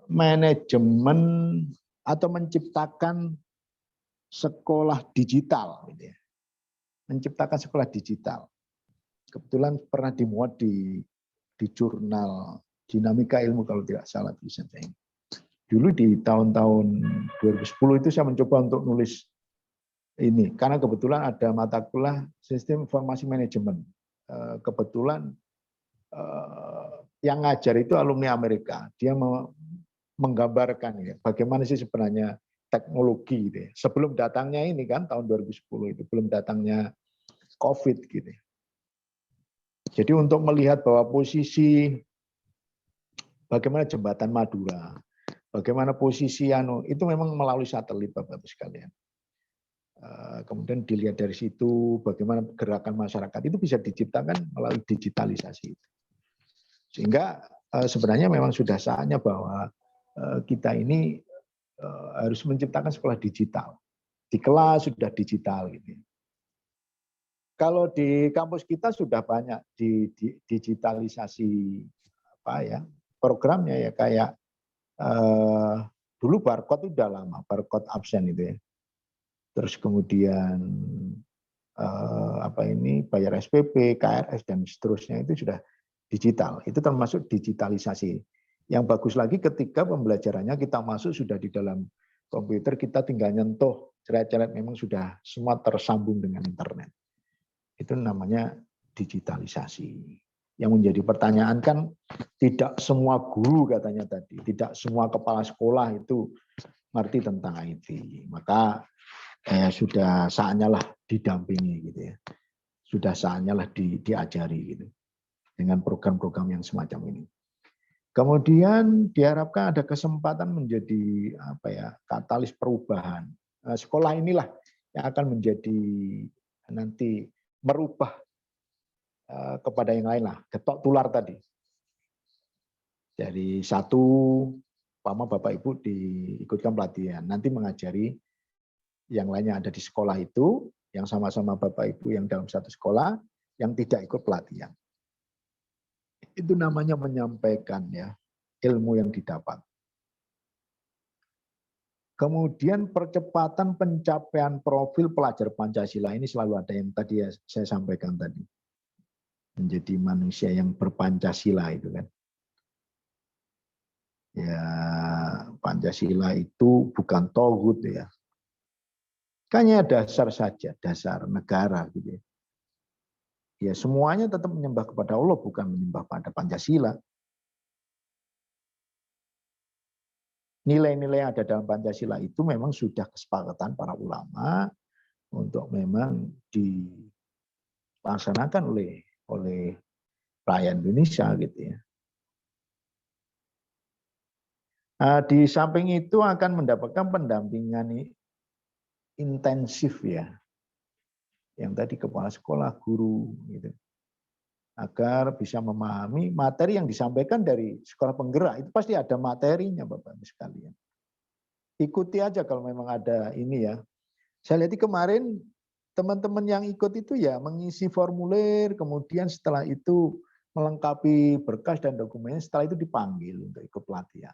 S7: manajemen atau menciptakan sekolah digital. Menciptakan sekolah digital. Kebetulan pernah dimuat di jurnal Dinamika Ilmu kalau tidak salah tulisannya ini. Dulu di tahun-tahun 2010 itu saya mencoba untuk nulis ini karena kebetulan ada mata kuliah sistem informasi manajemen. Kebetulan yang ngajar itu alumni Amerika. Dia menggambarkan ya, bagaimana sih sebenarnya teknologi gitu ya. Sebelum datangnya ini kan tahun 2010 itu belum datangnya COVID gitu. Jadi untuk melihat bahwa posisi bagaimana jembatan Madura, bagaimana posisi itu memang melalui satelit Bapak-Ibu sekalian. Kemudian dilihat dari situ bagaimana gerakan masyarakat itu bisa diciptakan melalui digitalisasi itu. Sehingga sebenarnya memang sudah saatnya bahwa kita ini harus menciptakan sekolah digital. Di kelas sudah digital gitu. Kalau di kampus kita sudah banyak di digitalisasi programnya ya kayak dulu barcode itu udah lama, barcode absen itu ya. Terus kemudian bayar SPP, KRS dan seterusnya itu sudah digital. Itu termasuk digitalisasi. Yang bagus lagi ketika pembelajarannya kita masuk sudah di dalam komputer, kita tinggal nyentuh, ceret-ceret, memang sudah semua tersambung dengan internet. Itu namanya digitalisasi. Yang menjadi pertanyaan kan tidak semua guru katanya tadi, tidak semua kepala sekolah itu ngerti tentang IT. Maka sudah saatnya lah didampingi gitu ya. Sudah saatnya lah diajari gitu. Dengan program-program yang semacam ini. Kemudian diharapkan ada kesempatan menjadi katalis perubahan. Sekolah inilah yang akan menjadi nanti merubah kepada yang lain lah, getok tular tadi. Dari satu, Bapak Ibu diikutkan pelatihan, nanti mengajari yang lainnya ada di sekolah itu, yang sama-sama Bapak Ibu yang dalam satu sekolah, yang tidak ikut pelatihan. Itu namanya menyampaikan ya ilmu yang didapat. Kemudian percepatan pencapaian profil pelajar Pancasila ini selalu ada yang tadi ya saya sampaikan tadi. Menjadi manusia yang berpancasila itu kan. Ya, Pancasila itu bukan togut ya. Hanya dasar saja, dasar negara gitu ya. Ya semuanya tetap menyembah kepada Allah, bukan menyembah pada Pancasila. Nilai-nilai yang ada dalam Pancasila itu memang sudah kesepakatan para ulama untuk memang dilaksanakan oleh rakyat Indonesia gitu ya. Nah, di samping itu akan mendapatkan pendampingan intensif ya. Yang tadi kepala sekolah, guru gitu. Agar bisa memahami materi yang disampaikan dari sekolah penggerak. Itu pasti ada materinya Bapak Ibu sekalian. Ikuti aja kalau memang ada ini ya. Saya lihat kemarin teman-teman yang ikut itu ya mengisi formulir, kemudian setelah itu melengkapi berkas dan dokumennya, setelah itu dipanggil untuk ikut pelatihan.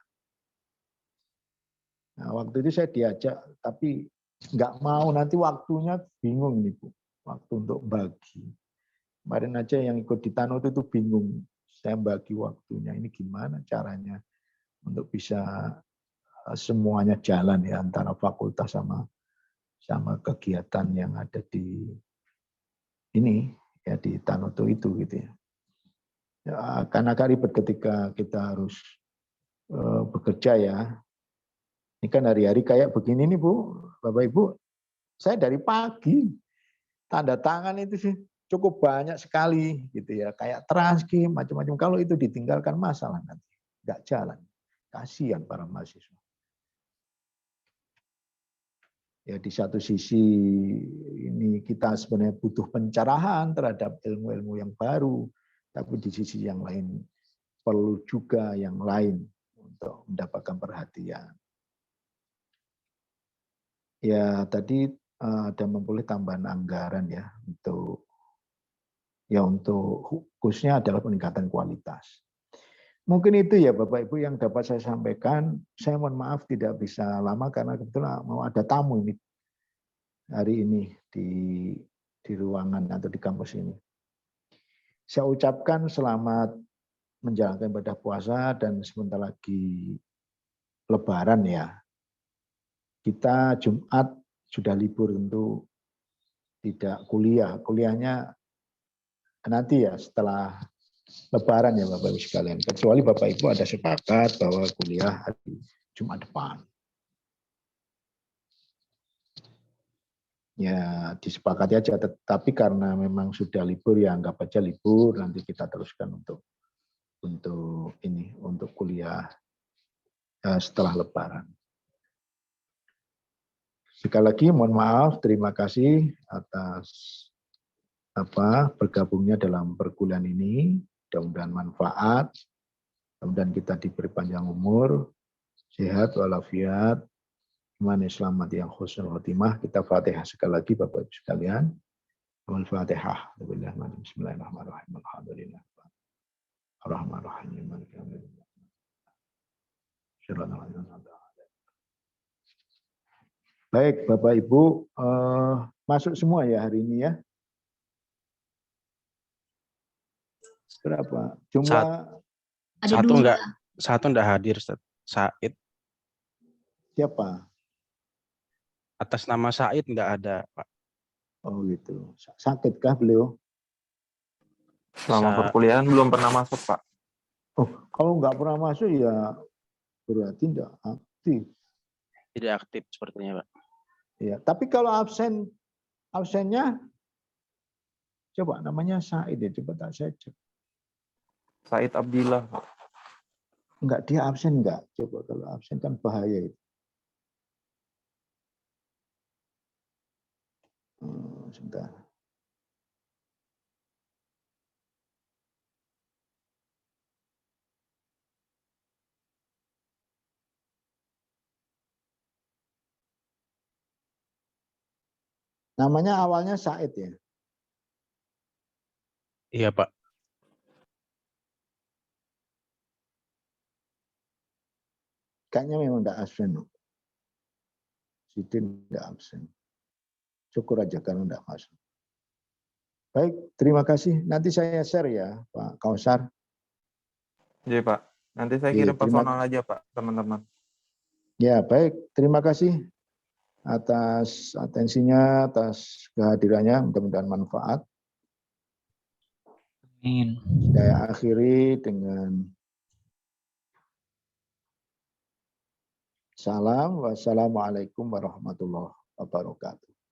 S7: Nah, waktu itu saya diajak, tapi nggak mau, nanti waktunya bingung nih Bu, waktu untuk bagi. Kemarin aja yang ikut di Tanut itu bingung, saya bagi waktunya, ini gimana caranya untuk bisa semuanya jalan ya antara fakultas sama kegiatan yang ada di ini ya di Tanoto itu gitu ya. Ya karena agak ribet ketika kita harus bekerja ya. Ini kan hari-hari kayak begini nih Bu, Bapak Ibu. Saya dari pagi tanda tangan itu sih cukup banyak sekali gitu ya. Kayak transkrip macam-macam. Kalau itu ditinggalkan masalah nanti nggak jalan. Kasihan para mahasiswa. Ya di satu sisi ini kita sebenarnya butuh pencerahan terhadap ilmu-ilmu yang baru, tapi di sisi yang lain perlu juga yang lain untuk mendapatkan perhatian. Ya tadi ada memperoleh tambahan anggaran ya untuk khususnya adalah peningkatan kualitas. Mungkin itu ya Bapak Ibu yang dapat saya sampaikan. Saya mohon maaf tidak bisa lama karena kebetulan mau ada tamu ini hari ini di ruangan atau di kampus ini. Saya ucapkan selamat menjalankan ibadah puasa dan sebentar lagi Lebaran ya. Kita Jumat sudah libur tentu tidak kuliah. Kuliahnya nanti ya setelah Lebaran ya Bapak Ibu sekalian. Kecuali Bapak Ibu ada sepakat bahwa kuliah hari Jumat depan. Ya disepakati aja, tetapi karena memang sudah libur ya anggap aja libur, nanti kita teruskan untuk kuliah setelah Lebaran. Sekali lagi mohon maaf, terima kasih atas bergabungnya dalam perkuliahan ini. Mudah-mudahan manfaat, mudah-mudahan kita diberi panjang umur, sehat walafiat, iman selamat yang husnul khotimah. Kita Fatihah sekali lagi Bapak Ibu sekalian. Al-Fatihah. Bismillahirrahmanirrahim. Alhamdulillah. Ar-Rahmanir-Rahim. Baik, Bapak Ibu, masuk semua ya hari ini ya. Berapa? Jumlah
S4: Ada dua.
S6: Satu enggak hadir, Ustaz. Said.
S7: siapa?
S6: Atas nama Said enggak ada, Pak.
S7: Oh gitu. Sakitkah beliau?
S5: Selama perkuliahan belum pernah masuk, Pak.
S7: Oh, kalau nggak pernah masuk ya berarti nggak aktif.
S6: Tidak aktif sepertinya, Pak.
S7: Ya, tapi kalau absennya coba namanya Said ya, coba tak saya cek.
S5: Said Abdillah, Pak.
S7: Enggak, dia absen enggak? Coba kalau absen kan bahaya itu. Sebentar. Namanya awalnya Said ya?
S6: Iya, Pak.
S7: Kayaknya memang enggak absen. Sidin enggak absen. Syukur aja karena enggak masuk. Baik, terima kasih. Nanti saya share ya, Pak Kausar.
S5: Iya, Pak. Nanti saya
S7: Iya,
S5: kirim personal aja, Pak, teman-teman.
S7: Ya, baik. Terima kasih atas atensinya, atas kehadirannya. Mudah-mudahan manfaat.
S1: Amin.
S7: Saya akhiri dengan salam. Wassalamualaikum warahmatullahi wabarakatuh.